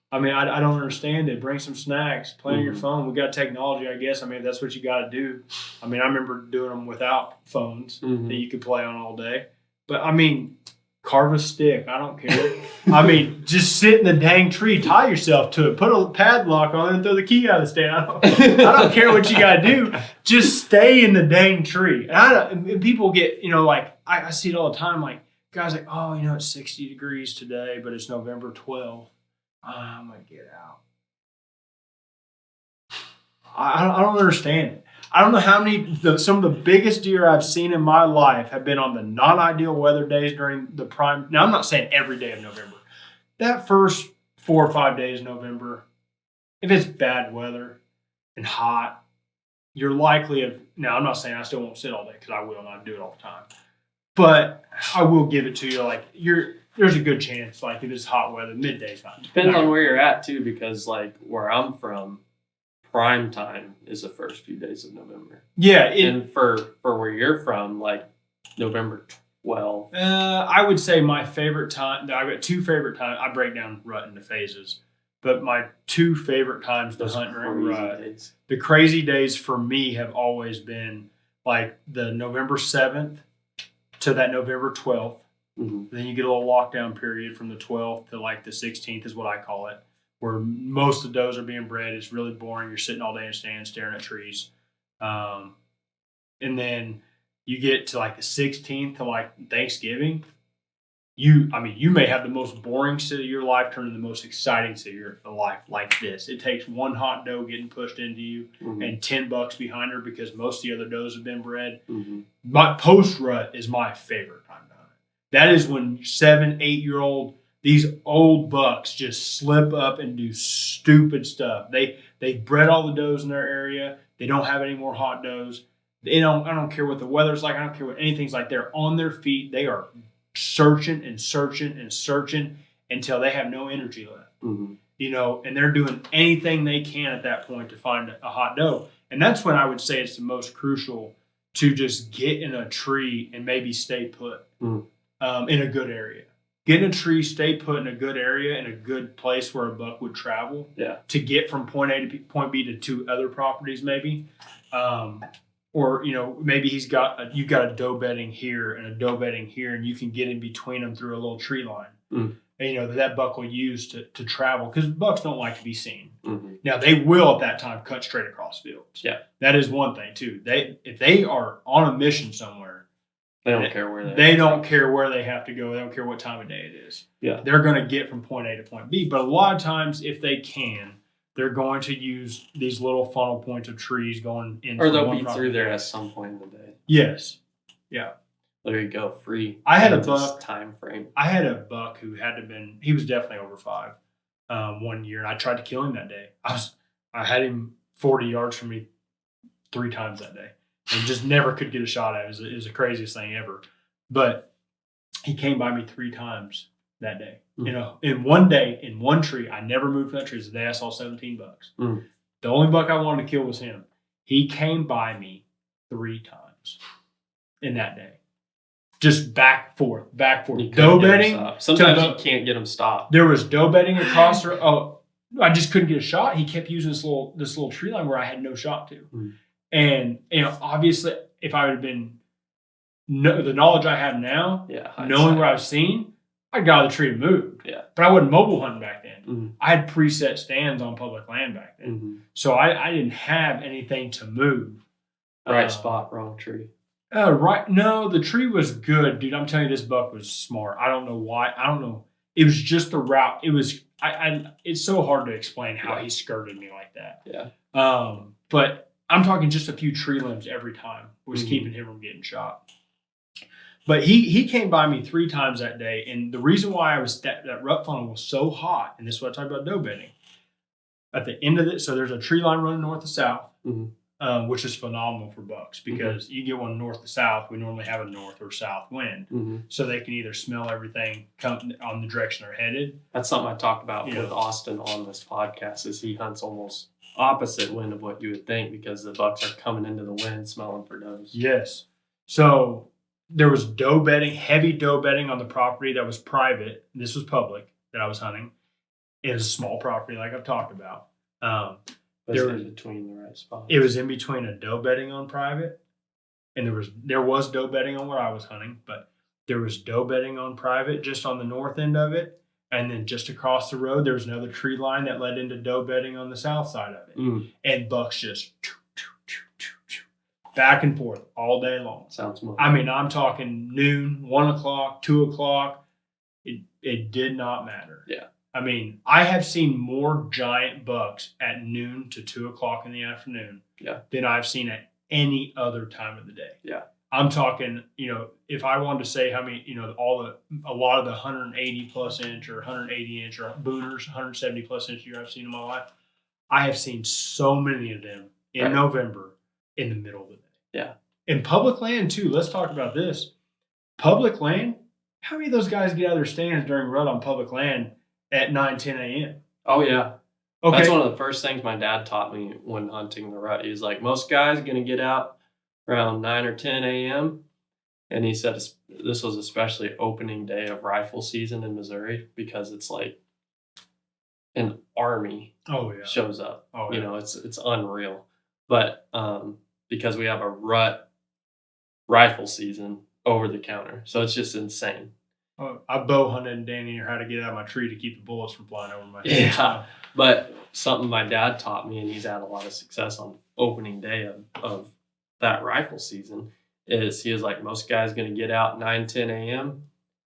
I mean, I don't understand it. Bring some snacks, play on your phone. We got technology, I guess. I mean, that's what you got to do. I mean, I remember doing them without phones that you could play on all day. But, I mean, carve a stick. I don't care. I mean, just sit in the dang tree, tie yourself to it, put a padlock on it, and throw the key out of the stand. I don't care what you got to do. Just stay in the dang tree. And people get, I see it all the time. Like, guys like, oh, it's 60 degrees today, but it's November 12th. I'm going to get out. I don't understand it. I don't know how many, some of the biggest deer I've seen in my life have been on the non-ideal weather days during the prime. Now, I'm not saying every day of November. That first 4 or 5 days of November, if it's bad weather and hot, you're likely now, I'm not saying I still won't sit all day because I will and I do it all the time. But I will give it to you. Like, there's a good chance, like, if it's hot weather, midday's fine. Depends on where you're at, too, because, like, where I'm from, prime time is the first few days of November. Yeah. And for where you're from, like, November 12th. I would say my favorite time, I've got 2 favorite times. I break down rut into phases. But my 2 favorite times to hunt during rut, the crazy days for me have always been, like, the November 7th to that November 12th. Then you get a little lockdown period from the 12th to like the 16th is what I call it, where most of the does are being bred. It's really boring. You're sitting all day in a stand staring at trees. And then you get to like the 16th to like Thanksgiving. you may have the most boring sit of your life turn into the most exciting sit of your life like this. It takes one hot doe getting pushed into you and $10 behind her because most of the other does have been bred. My post rut is my favorite time to hunt. That is when 7, 8-year-old, these old bucks just slip up and do stupid stuff. They bred all the does in their area. They don't have any more hot does. I don't care what the weather's like. I don't care what anything's like. They're on their feet. They are searching and searching and searching until they have no energy left. And they're doing anything they can at that point to find a hot doe. And that's when I would say it's the most crucial to just get in a tree and maybe stay put in a good area. Get in a tree, stay put in a good area, in a good place where a buck would travel to get from point A to point B to 2 other properties maybe. Or, maybe you've got a doe bedding here and a doe bedding here, and you can get in between them through a little tree line. And, that buck will use to travel because bucks don't like to be seen. Now, they will at that time cut straight across fields. Yeah. That is one thing, too. If they are on a mission somewhere, they don't care where they don't care where they have to go. They don't care what time of day it is. Yeah. They're going to get from point A to point B. But a lot of times, if they can, they're going to use these little funnel points of trees going in. Or they'll be through there at some point in the day. Yes. Yeah. There you go. Free. I had a buck. Time frame. I had a buck who he was definitely over 5 one year, and I tried to kill him that day. I had him 40 yards from me 3 times that day and just never could get a shot at it. It was the craziest thing ever. But he came by me 3 times that day. In one day, in one tree, I never moved from that tree. It was the day I saw 17 bucks. The only buck I wanted to kill was him. He came by me 3 times in that day. Just back, forth. Doe bedding. Sometimes you can't get him stopped. There was doe bedding across the I just couldn't get a shot. He kept using this little tree line where I had no shot to. And, obviously, if I would have been the knowledge I have now, knowing where I've seen, I got out of the tree and moved. Yeah. But I wasn't mobile hunting back then. I had preset stands on public land back then. So I didn't have anything to move. Right spot, wrong tree. Right. No, the tree was good, dude. I'm telling you, this buck was smart. I don't know why. I don't know. It was just the route. It was, it's so hard to explain how he skirted me like that. Yeah. But I'm talking just a few tree limbs every time was keeping him from getting shot. But he came by me 3 times that day, and the reason why I was that rut funnel was so hot, and this is what I talked about doe bedding. At the end of it, so there's a tree line running north to south, which is phenomenal for bucks because you get one north to south. We normally have a north or south wind, so they can either smell everything come on the direction they're headed. That's something I talked about with Austin on this podcast. Is he hunts almost opposite wind of what you would think because the bucks are coming into the wind smelling for does. Yes, so. There was doe bedding, heavy doe bedding on the property that was private. This was public that I was hunting. It was a small property like I've talked about. There was between the right spots. It was in between a doe bedding on private, and there was doe bedding on what I was hunting, but there was doe bedding on private just on the north end of it, and then just across the road there was another tree line that led into doe bedding on the south side of it, and bucks just back and forth all day long. Sounds more. I mean, I'm talking noon, 1 o'clock, 2 o'clock. It did not matter. Yeah. I mean, I have seen more giant bucks at noon to 2 o'clock in the afternoon than I've seen at any other time of the day. Yeah. I'm talking, if I wanted to say how many, a lot of the 180 plus inch or 180 inch or booners, 170 plus inch year I've seen in my life, I have seen so many of them in November in the middle of the day. Yeah. In public land, too, let's talk about this. Public land, how many of those guys get out of their stands during rut on public land at 9, 10 a.m.? Oh, yeah. Okay. That's one of the first things my dad taught me when hunting the rut. He's like, most guys are going to get out around 9 or 10 a.m. And he said this was especially opening day of rifle season in Missouri because it's like an army shows up. Oh, yeah. It's unreal. But because we have a rut rifle season over the counter. So it's just insane. I bow hunted and Danny knew how to get out of my tree to keep the bullets from flying over my head. Yeah, but something my dad taught me, and he's had a lot of success on opening day of that rifle season, is he was like, most guys going to get out 9, 10 a.m.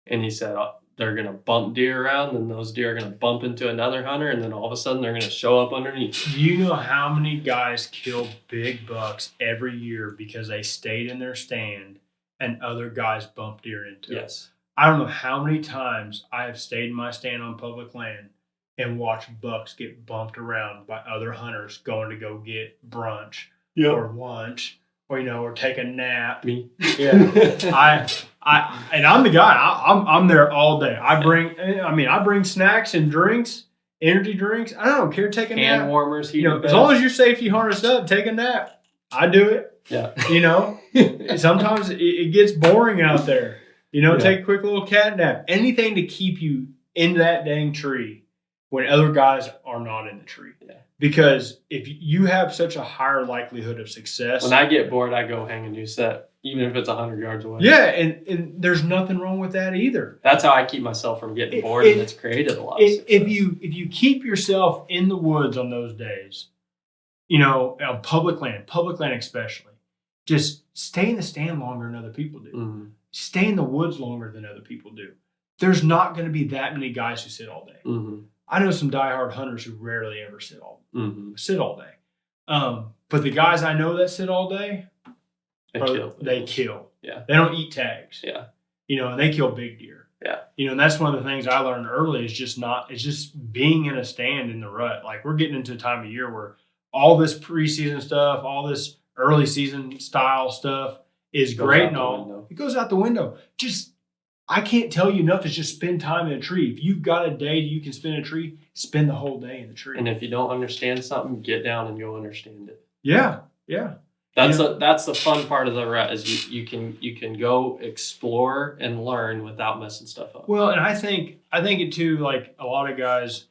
And he said, they're going to bump deer around, and those deer are going to bump into another hunter, and then all of a sudden they're going to show up underneath. You know how many guys kill big bucks every year because they stayed in their stand and other guys bumped deer into it? Yes. I don't know how many times I have stayed in my stand on public land and watched bucks get bumped around by other hunters going to go get brunch or lunch or, or take a nap. Me. Yeah. And I'm the guy. I'm there all day. I bring snacks and drinks, energy drinks. I don't care. Take a nap. Hand warmers. As long as you're safety harnessed up, take a nap. I do it. Yeah. Sometimes it gets boring out there. Take a quick little cat nap. Anything to keep you in that dang tree when other guys are not in the tree. Yeah. Because if you have such a higher likelihood of success. When I get bored, I go hang a new set, even if it's 100 yards away. Yeah, and there's nothing wrong with that either. That's how I keep myself from getting bored, and it's created a lot of success. If you keep yourself in the woods on those days, on public land especially, just stay in the stand longer than other people do. Mm-hmm. Stay in the woods longer than other people do. There's not going to be that many guys who sit all day. Mm-hmm. I know some diehard hunters who rarely ever sit all day. But the guys I know that sit all day, they kill. Yeah. They don't eat tags. Yeah. And they kill big deer. Yeah. And that's one of the things I learned early is just being in a stand in the rut. Like we're getting into a time of year where all this preseason stuff, all this early season style stuff is great and all. It goes out the window. I can't tell you enough to just spend time in a tree. If you've got a day you can spend in a tree, spend the whole day in the tree. And if you don't understand something, get down and go understand it. Yeah. That's the fun part of the rut is you can go explore and learn without messing stuff up. Well, and I think it too, like a lot of guys,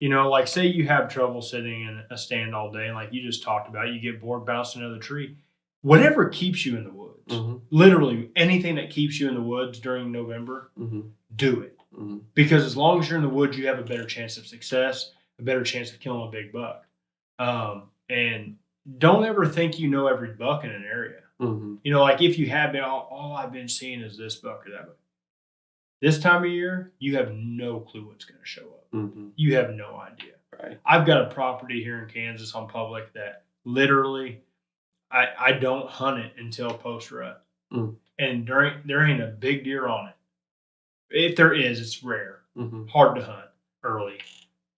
like say you have trouble sitting in a stand all day, and like you just talked about, you get bored bouncing another tree. Whatever keeps you in the woods, literally anything that keeps you in the woods during November, do it. Mm-hmm. Because as long as you're in the woods, you have a better chance of success, a better chance of killing a big buck. And don't ever think you know every buck in an area. Mm-hmm. Like if you have been, all I've been seeing is this buck or that buck. This time of year, you have no clue what's going to show up. Mm-hmm. You have no idea. Right. I've got a property here in Kansas on public that literally I don't hunt it until post-rut. Mm. And there ain't a big deer on it. If there is, it's rare. Mm-hmm. Hard to hunt early.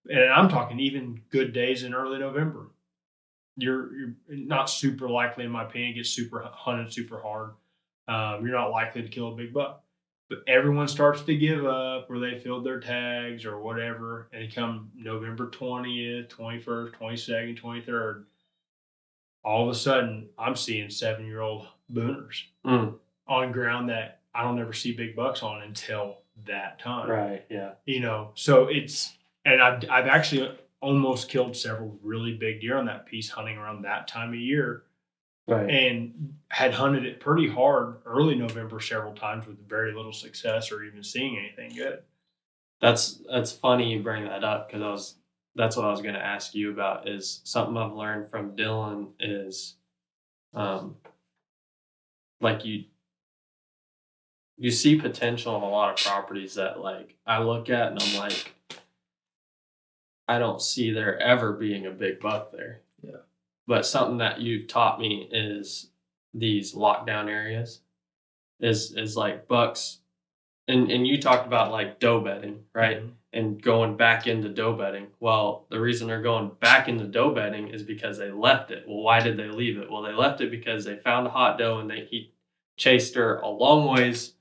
And I'm talking even good days in early November. You're not super likely, in my opinion, to get hunted super hard. You're not likely to kill a big buck. But everyone starts to give up where they filled their tags or whatever. And it come November 20th, 21st, 22nd, 23rd. All of a sudden, I'm seeing 7-year-old booners on ground that I don't ever see big bucks on until that time. Right, yeah. So and I've actually almost killed several really big deer on that piece hunting around that time of year. Right. And had hunted it pretty hard early November several times with very little success or even seeing anything good. That's funny you bring that up because that's what I was going to ask you about is something I've learned from Dylan is like you see potential in a lot of properties that like I look at and I'm like, I don't see there ever being a big buck there. Yeah. But something that you've taught me is these lockdown areas is like bucks. And you talked about like doe bedding, right? Mm-hmm. And going back into doe bedding. Well, the reason they're going back into doe bedding is because they left it. Well, why did they leave it? Well, they left it because they found a hot doe and he chased her a long ways,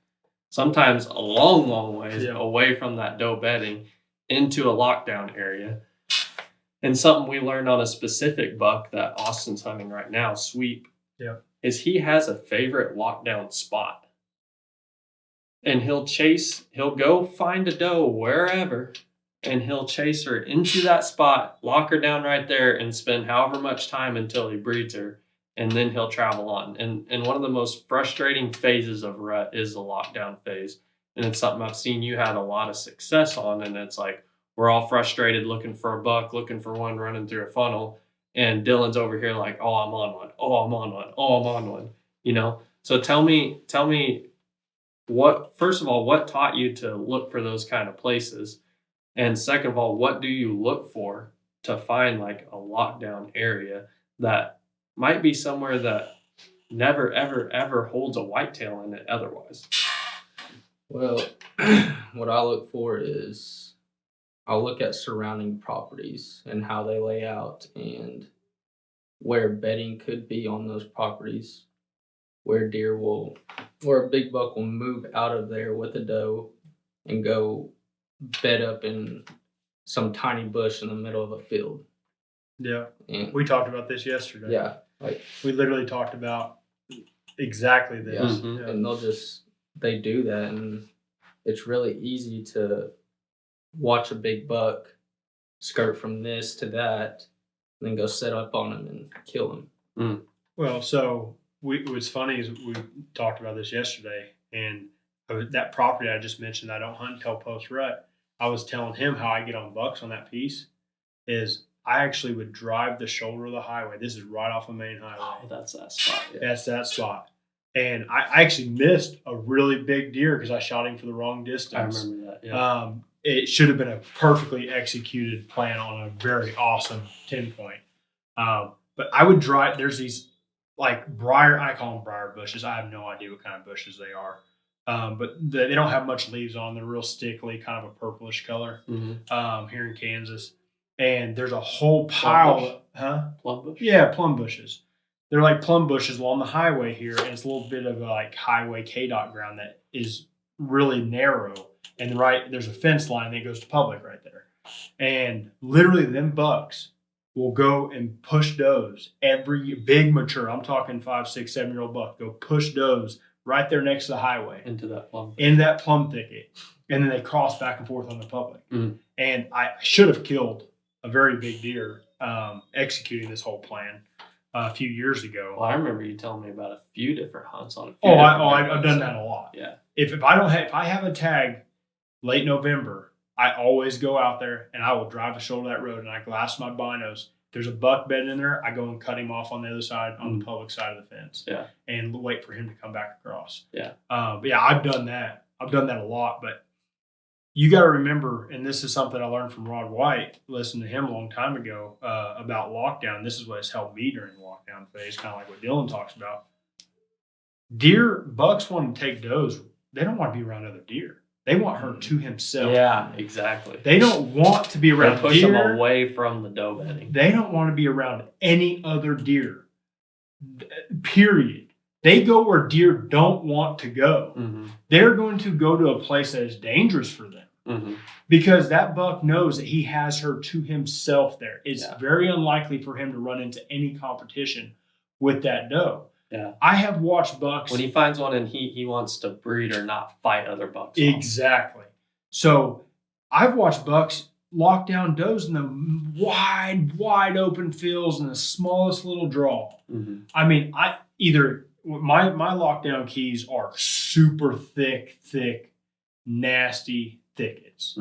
sometimes a long, long ways away from that doe bedding into a lockdown area. And something we learned on a specific buck that Austin's hunting right now, Sweep, is he has a favorite lockdown spot. And he'll go find a doe wherever, and he'll chase her into that spot, lock her down right there, and spend however much time until he breeds her, and then he'll travel on. And one of the most frustrating phases of rut is the lockdown phase. And it's something I've seen you had a lot of success on, and it's like we're all frustrated looking for a buck, looking for one running through a funnel, and Dylan's over here like, oh, I'm on one, oh, I'm on one, oh, I'm on one, So tell me first of all, what taught you to look for those kind of places? And second of all, what do you look for to find like a lockdown area that might be somewhere that never, ever, ever holds a whitetail in it otherwise? Well, what I look for is I'll look at surrounding properties and how they lay out and where bedding could be on those properties, where a big buck will move out of there with a doe and go bed up in some tiny bush in the middle of a field. Yeah. And We talked about this yesterday. yeah, like We literally talked about exactly this. Mhm. Yeah. and they do that, and it's really easy to watch a big buck skirt from this to that, and then go set up on him and kill him. Well, so what's funny is we talked about this yesterday, and that property I just mentioned, I don't hunt until post rut. I was telling him how I get on bucks on that piece is I actually would drive the shoulder of the highway. This is right off a main highway. Oh, that's that spot. Yeah. That's that spot. And I actually missed a really big deer because I shot him for the wrong I distance. remember that. Yeah. It should have been a perfectly executed plan on a very awesome 10 point. But I would drive, there's these like I call them briar bushes. I have no idea what kind of bushes they are. But they don't have much leaves on. They're real stickly, kind of a purplish color here in Kansas. And there's a whole pile Plum bush? Yeah, plum bushes. They're like plum bushes along the highway here, and it's a little bit of a like highway KDOT ground that is really narrow. And there's a fence line that goes to public right there. And literally them bucks will go and push does every big mature. I'm talking 5, 6, 7-year-old buck. Go push does right there next to the highway. Into that plum. In that plum thicket. And then they cross back and forth on the public. Mm. And I should have killed a very big deer executing this whole plan a few years ago. Well, I remember you telling me about a few different hunts on a few I've done that a lot. Yeah. If I have a tag late November, I always go out there and I will drive the shoulder of that road and I glass my binos. If there's a buck bed in there, I go and cut him off on the other side, on the public side of the fence. Yeah. And wait for him to come back across. Yeah. But yeah, I've done that. I've done that a lot. But you got to remember, and this is something I learned from Rod White, listening to him a long time ago about lockdown. This is what has helped me during the lockdown phase, kind of like what Dylan talks about. Bucks want to take does. They don't want to be around other deer. They want her to himself. Yeah, exactly. They don't want to be around push deer. them away from the doe bedding. They don't want to be around any other deer. Period. They go where deer don't want to go. Mm-hmm. They're going to go to a place that is dangerous for them. Mm-hmm. Because that buck knows that he has her to himself there. It's very unlikely for him to run into any competition with that doe. Yeah. I have watched bucks. When he finds one and he wants to breed or not fight other bucks. Exactly. So I've watched bucks lock down does in the wide open fields in the smallest little draw. Mm-hmm. I mean, my lockdown keys are super thick, nasty thickets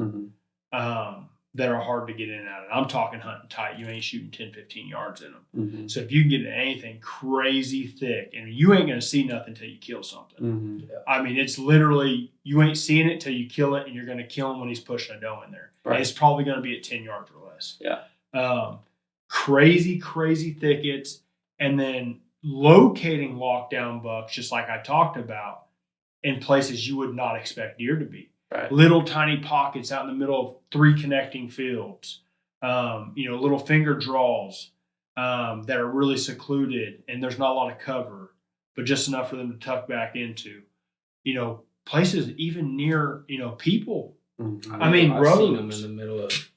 that are hard to get in and out of. I'm talking hunting tight. You ain't shooting 10, 15 yards in them. Mm-hmm. So if you can get into anything crazy thick, and you ain't going to see nothing until you kill something. Mm-hmm. Yeah. I mean, it's literally, you ain't seeing it till you kill it, and you're going to kill him when he's pushing a doe in there. Right. And it's probably going to be at 10 yards or less. Yeah. Crazy thickets, and then locating lockdown bucks, just like I talked about, in places you would not expect deer to be. Right. Little tiny pockets out in the middle of 3 connecting fields, little finger draws that are really secluded, and there's not a lot of cover, but just enough for them to tuck back into. Places even near, people. Mm-hmm. I mean, I've roads. seen them in the middle of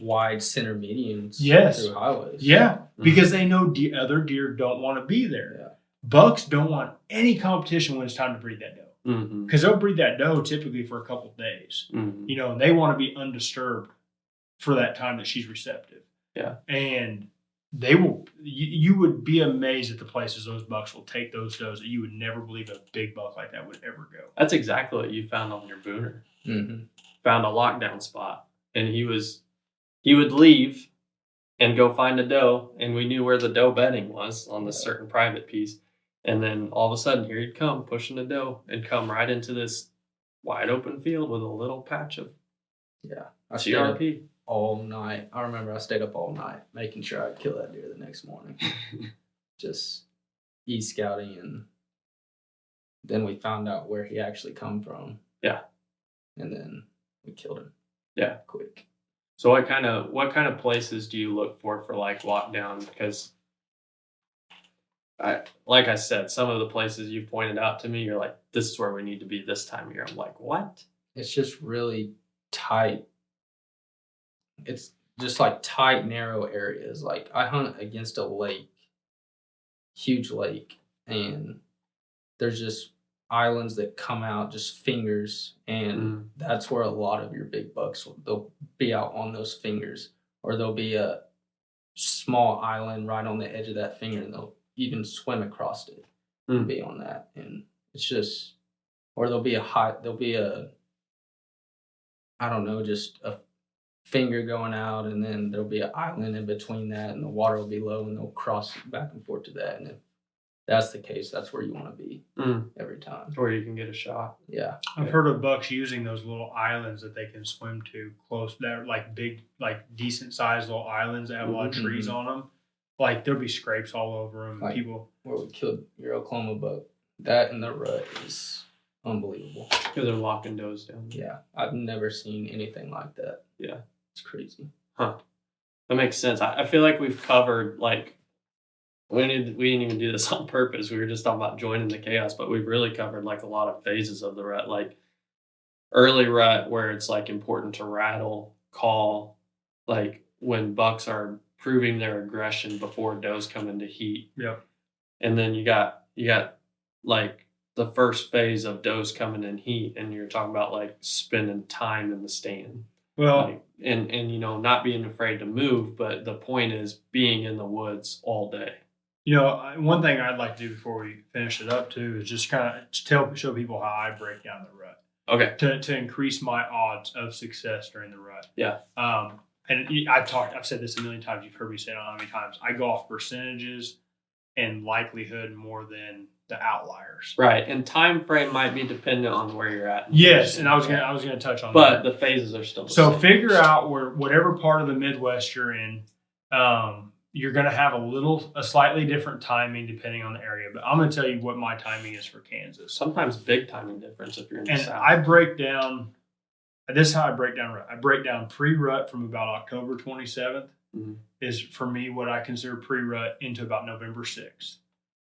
wide center medians through highways. Yeah, because they know other deer don't want to be there. Yeah. Bucks don't want any competition when it's time to breed that doe. Because they'll breed that doe typically for a couple of days, and they want to be undisturbed for that time that she's receptive. Yeah. And they will, you would be amazed at the places those bucks will take those does that you would never believe a big buck like that would ever go. That's exactly what you found on your booner. Mm-hmm. Found a lockdown spot, and he would leave and go find a doe, and we knew where the doe bedding was on this certain private piece. And then all of a sudden, here he'd come pushing the doe and come right into this wide open field with a little patch of CRP. All night. I remember I stayed up all night making sure I'd kill that deer the next morning. Just e-scouting, and then we found out where he actually come from. Yeah. And then we killed him. Yeah. Quick. So what kind of places do you look for like lockdown? Because like I said, some of the places you've pointed out to me, you're like, this is where we need to be this time of year. I'm like, what? It's just really tight. It's just like tight, narrow areas. Like I hunt against a lake, huge lake, and there's just islands that come out just fingers, and that's where a lot of your big bucks, they'll be out on those fingers, or there'll be a small island right on the edge of that finger, and they'll even swim across it and be on that. And it's just, or there'll be I don't know, just a finger going out, and then there'll be an island in between that, and the water will be low, and they'll cross back and forth to that. And if that's the case, that's where you want to be every time. Where you can get a shot. Yeah. I've heard of bucks using those little islands that they can swim to close. They're like big, like decent sized little islands that have a lot of trees on them. Like there'll be scrapes all over them. Like people where we killed your Oklahoma buck, that in the rut is unbelievable. Because they're locking does down. Yeah. I've never seen anything like that. Yeah. It's crazy. Huh. That makes sense. I feel like we've covered, like, we didn't even do this on purpose. We were just talking about joining the chaos, but we've really covered like a lot of phases of the rut, like early rut where it's like important to rattle, call, like when bucks are proving their aggression before does come into heat. Yep. And then you got like the first phase of does coming in heat, and you're talking about like spending time in the stand. Well, like, and you know, not being afraid to move, but the point is being in the woods all day. You know, one thing I'd like to do before we finish it up too is just kind of show people how I break down the rut. Okay. To increase my odds of success during the rut. Yeah. And I've said this a million times. You've heard me say it how many times. I go off percentages and likelihood more than the outliers. Right. And time frame might be dependent on where you're at. Yes, and I was gonna touch on but that. But the phases are still the so same. Figure out whatever part of the Midwest you're in. You're going to have a slightly different timing depending on the area. But I'm going to tell you what my timing is for Kansas. Sometimes big timing difference if you're in the South. I break down, this is how I break down rut. I break down pre-rut from about October 27th is for me what I consider pre-rut into about November 6th.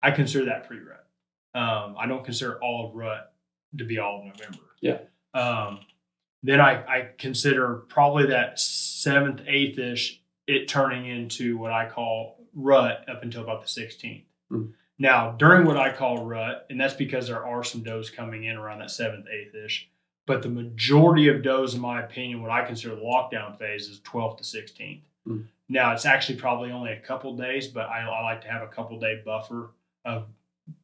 I consider that pre-rut. I don't consider all of rut to be all of November. Yeah. Then I consider probably that 7th, 8th-ish, it turning into what I call rut up until about the 16th. Now, during what I call rut, and that's because there are some does coming in around that 7th, 8th-ish, but the majority of does, in my opinion, what I consider the lockdown phase is 12th to 16th. Now, it's actually probably only a couple days, but I like to have a couple-day buffer of,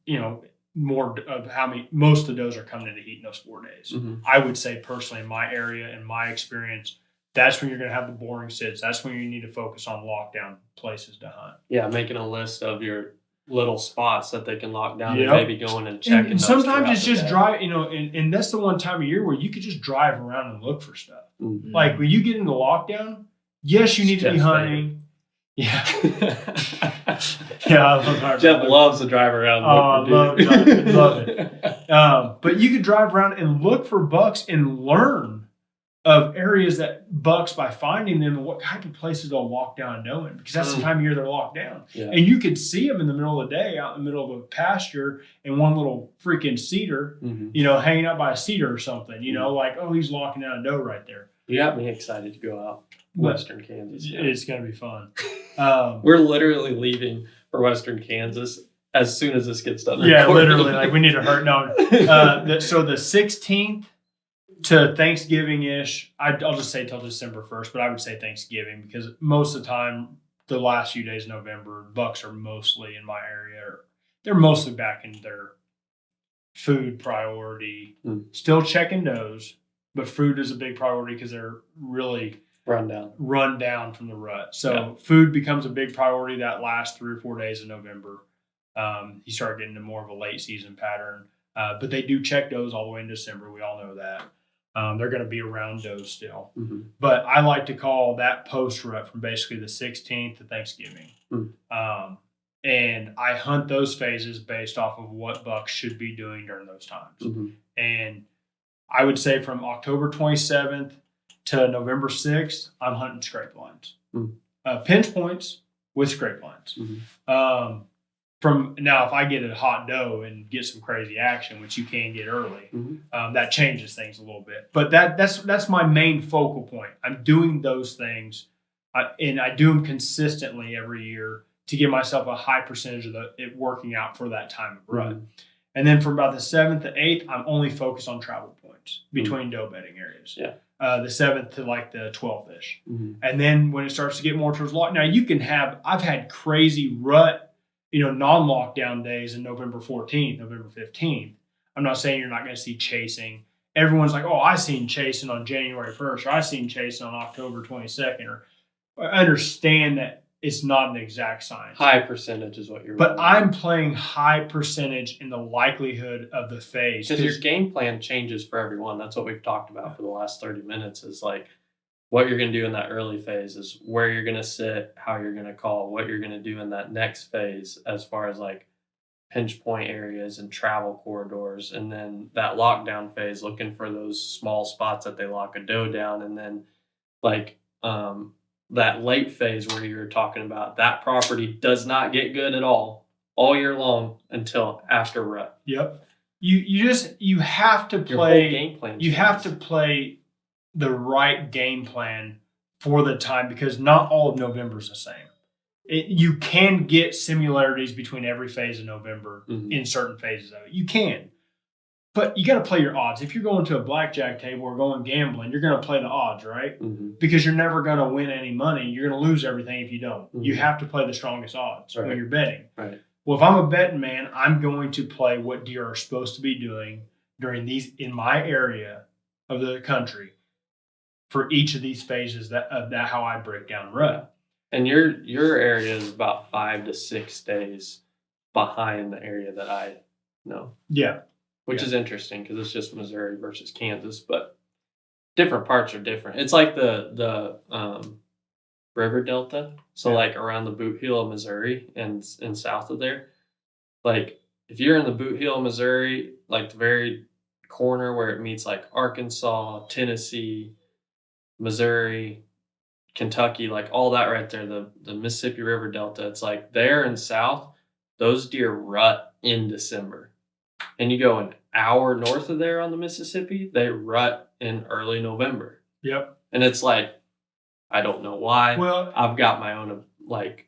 you know, more of how many, most of the does are coming into heat in those 4 days. I would say personally in my area, in my experience, that's when you're going to have the boring sits. That's when you need to focus on lockdown places to hunt. Yeah, making a list of your little spots that they can lock down and maybe going and checking. And sometimes it's just drive, you know, and that's the one time of year where you could just drive around and look for stuff. Like when you get into lockdown, yes, you need to be hunting. Yeah. I love Jeff loves to drive around. Love it. But you could drive around and look for bucks and learn of areas that bucks by finding them and what type of places they'll walk down and know in, because that's the time of year they're locked down. Yeah. And you could see them in the middle of the day out in the middle of a pasture in one little freaking cedar, you know, hanging out by a cedar or something, you know, like, oh, he's locking down a doe right there. You got me excited to go out Western Kansas. Yeah. It's going to be fun. We're literally leaving for Western Kansas as soon as this gets done. Yeah, literally. Like we need to hurt. No. So the 16th to Thanksgiving-ish, I'll just say till December 1st, but I would say Thanksgiving because most of the time, the last few days of November, bucks are mostly in my area. They're mostly back in their food priority. Still checking does, but food is a big priority because they're really run down from the rut. So food becomes a big priority that last 3 or 4 days of November. He started getting into more of a late season pattern. But they do check does all the way in December. We all know that. They're going to be around does still. Mm-hmm. But I like to call that post rut from basically the 16th to Thanksgiving. Mm-hmm. And I hunt those phases based off of what bucks should be doing during those times. Mm-hmm. And I would say from October 27th to November 6th, I'm hunting scrape lines. Mm-hmm. Pinch points with scrape lines. Mm-hmm. From now, if I get a hot doe and get some crazy action, which you can get early, that changes things a little bit. But that's my main focal point. I'm doing those things, and I do them consistently every year to give myself a high percentage of it working out for that time of rut. Mm-hmm. And then from about the 7th to 8th, I'm only focused on travel points between doe bedding areas. Yeah. The 7th to like the 12th-ish. Mm-hmm. And then when it starts to get more towards lock, now you can I've had crazy rut, non-lockdown days in November 14th, November 15th. I'm not saying you're not going to see chasing. Everyone's like, oh, I seen chasing on January 1st, or I seen chasing on October 22nd, or I understand that it's not an exact science. High percentage is what you're But I'm playing high percentage in the likelihood of the phase. Because your game plan changes for everyone. That's what we've talked about for the last 30 minutes is like what you're going to do in that early phase is where you're going to sit, how you're going to call, what you're going to do in that next phase as far as like pinch point areas and travel corridors. And then that lockdown phase, looking for those small spots that they lock a doe down. And then like that late phase where you're talking about, that property does not get good at all year long until after rut. Yep. You have to play your whole game plan. You have to play the right game plan for the time because not all of November is the same. You can get similarities between every phase of November in certain phases of it. You can. But you got to play your odds. If you're going to a blackjack table or going gambling, you're going to play the odds, right? Mm-hmm. Because you're never going to win any money. You're going to lose everything if you don't. Mm-hmm. You have to play the strongest odds when you're betting. Right. Well, if I'm a betting man, I'm going to play what deer are supposed to be doing during these in my area of the country for each of these phases that how I break down rut. And your area is about 5 to 6 days behind the area that I know. Yeah. Which is interesting because it's just Missouri versus Kansas, but different parts are different. It's like the river delta. So like around the Boot Heel of Missouri and south of there, like if you're in the Boot Heel of Missouri, like the very corner where it meets like Arkansas, Tennessee, Missouri, Kentucky, like all that right there, the Mississippi River Delta, it's like there and south, those deer rut in December. And you go an hour north of there on the Mississippi, they rut in early November. Yep. And it's like, I don't know why. Well, I've got my own like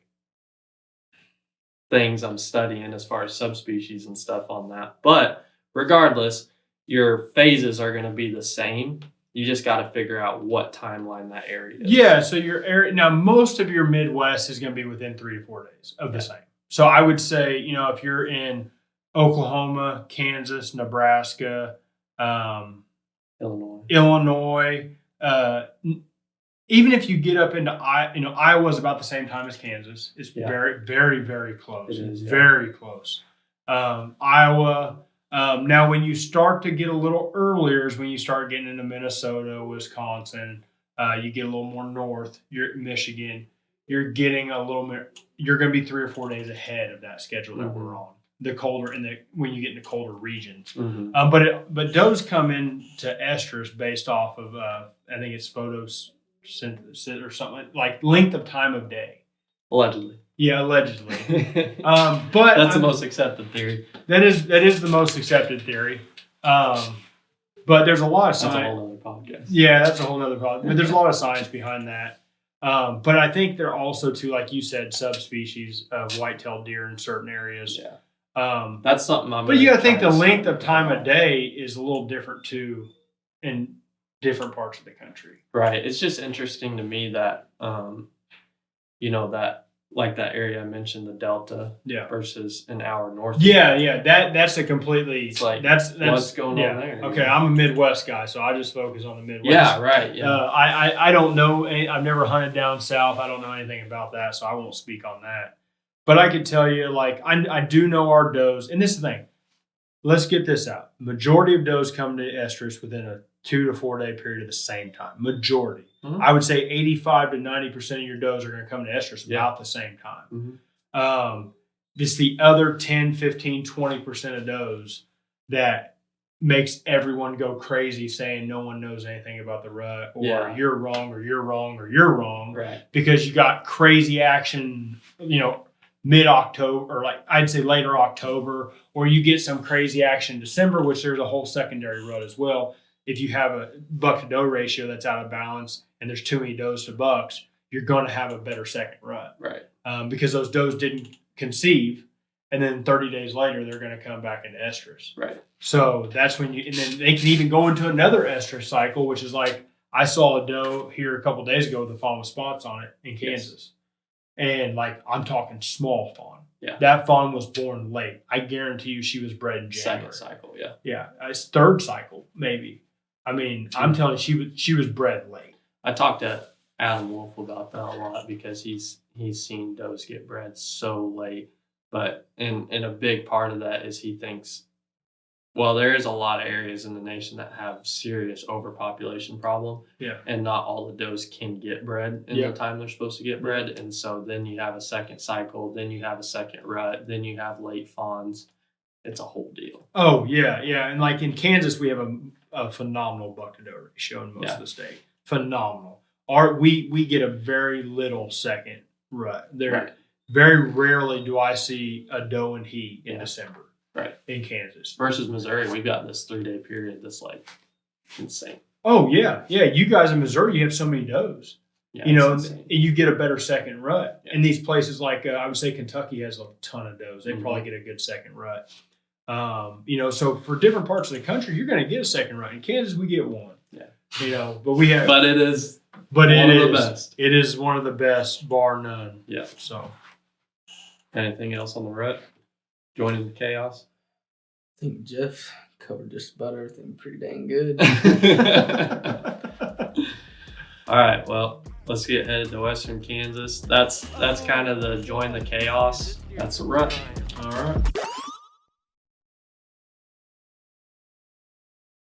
things I'm studying as far as subspecies and stuff on that. But regardless, your phases are going to be the same. You just got to figure out what timeline that area is. Yeah, so your area now most of your Midwest is going to be within 3 to 4 days of the same. So I would say, if you're in Oklahoma, Kansas, Nebraska, Illinois, even if you get up into Iowa's about the same time as Kansas. It's very, very, very close. It is, very close. Iowa. Now, when you start to get a little earlier is when you start getting into Minnesota, Wisconsin. You get a little more north. You're at Michigan. You're getting a little more. You're going to be 3 or 4 days ahead of that schedule that we're on. The colder when you get into colder regions. Mm-hmm. But does come into estrus based off of I think it's photosynthesis or something like length of time of day. Allegedly. Yeah, allegedly. But that's the most accepted theory. That is the most accepted theory. But there's a lot of science. That's a whole other podcast. Yeah, that's a whole other problem. But there's a lot of science behind that. But I think there are also, too, like you said, subspecies of white-tailed deer in certain areas. Yeah. That's something I'm. But you got to think the length of time of day is a little different, too, in different parts of the country. Right. It's just interesting to me that, that like that area I mentioned, the Delta versus an hour north. Yeah. That's a completely. It's like that's what's going on there. Okay, I'm a Midwest guy, so I just focus on the Midwest. Yeah, right. Yeah. I don't know. I've never hunted down south. I don't know anything about that, so I won't speak on that. But I can tell you, like, I do know our does, and this is the thing. Let's get this out. Majority of does come to estrus within a 2 to 4 day period at the same time. Majority. Mm-hmm. I would say 85 to 90% of your does are going to come to estrus about the same time. Mm-hmm. It's the other 10, 15, 20% of does that makes everyone go crazy saying no one knows anything about the rut, or you're wrong, or you're wrong, or you're wrong. Right. Because you got crazy action, mid-October, or like I'd say later October, or you get some crazy action in December, which there's a whole secondary rut as well. If you have a buck to doe ratio that's out of balance and there's too many does to bucks, you're going to have a better second rut. Right. Because those does didn't conceive, and then 30 days later they're going to come back into estrus. Right. So that's when and then they can even go into another estrus cycle, which is like I saw a doe here a couple of days ago with a fawn with spots on it in Kansas. And like I'm talking small fawn. Yeah. That fawn was born late. I guarantee you she was bred in January. Second cycle, yeah. Yeah. It's third cycle, maybe. I mean, I'm telling you, she was bred late. I talked to Adam Wolf about that a lot because he's seen does get bred so late. But and a big part of that is he thinks, well, there is a lot of areas in the nation that have serious overpopulation problem. Yeah. And not all the does can get bred in the time they're supposed to get bred. And so then you have a second cycle, then you have a second rut, then you have late fawns. It's a whole deal. Oh, yeah, yeah. And like in Kansas, we have a phenomenal buck to doe ratio in most of the state. Phenomenal. We get a very little second rut. Very rarely do I see a doe in heat in December. Right. In Kansas. Versus Missouri, we've got this 3-day period that's like insane. Oh, yeah. Yeah. You guys in Missouri, you have so many does. Yeah, and you get a better second rut. Yeah. In these places like, I would say Kentucky has a ton of does. They probably get a good second rut. So for different parts of the country, you're going to get a second rut. In Kansas, we get one. Yeah. But we have. But it is one of the best. It is one of the best, bar none. Yeah. So. Anything else on the rut? Joining the chaos? I think Jeff covered just about everything pretty dang good. All right, well, let's get headed to Western Kansas. That's kind of the join the chaos. That's a rut. All right.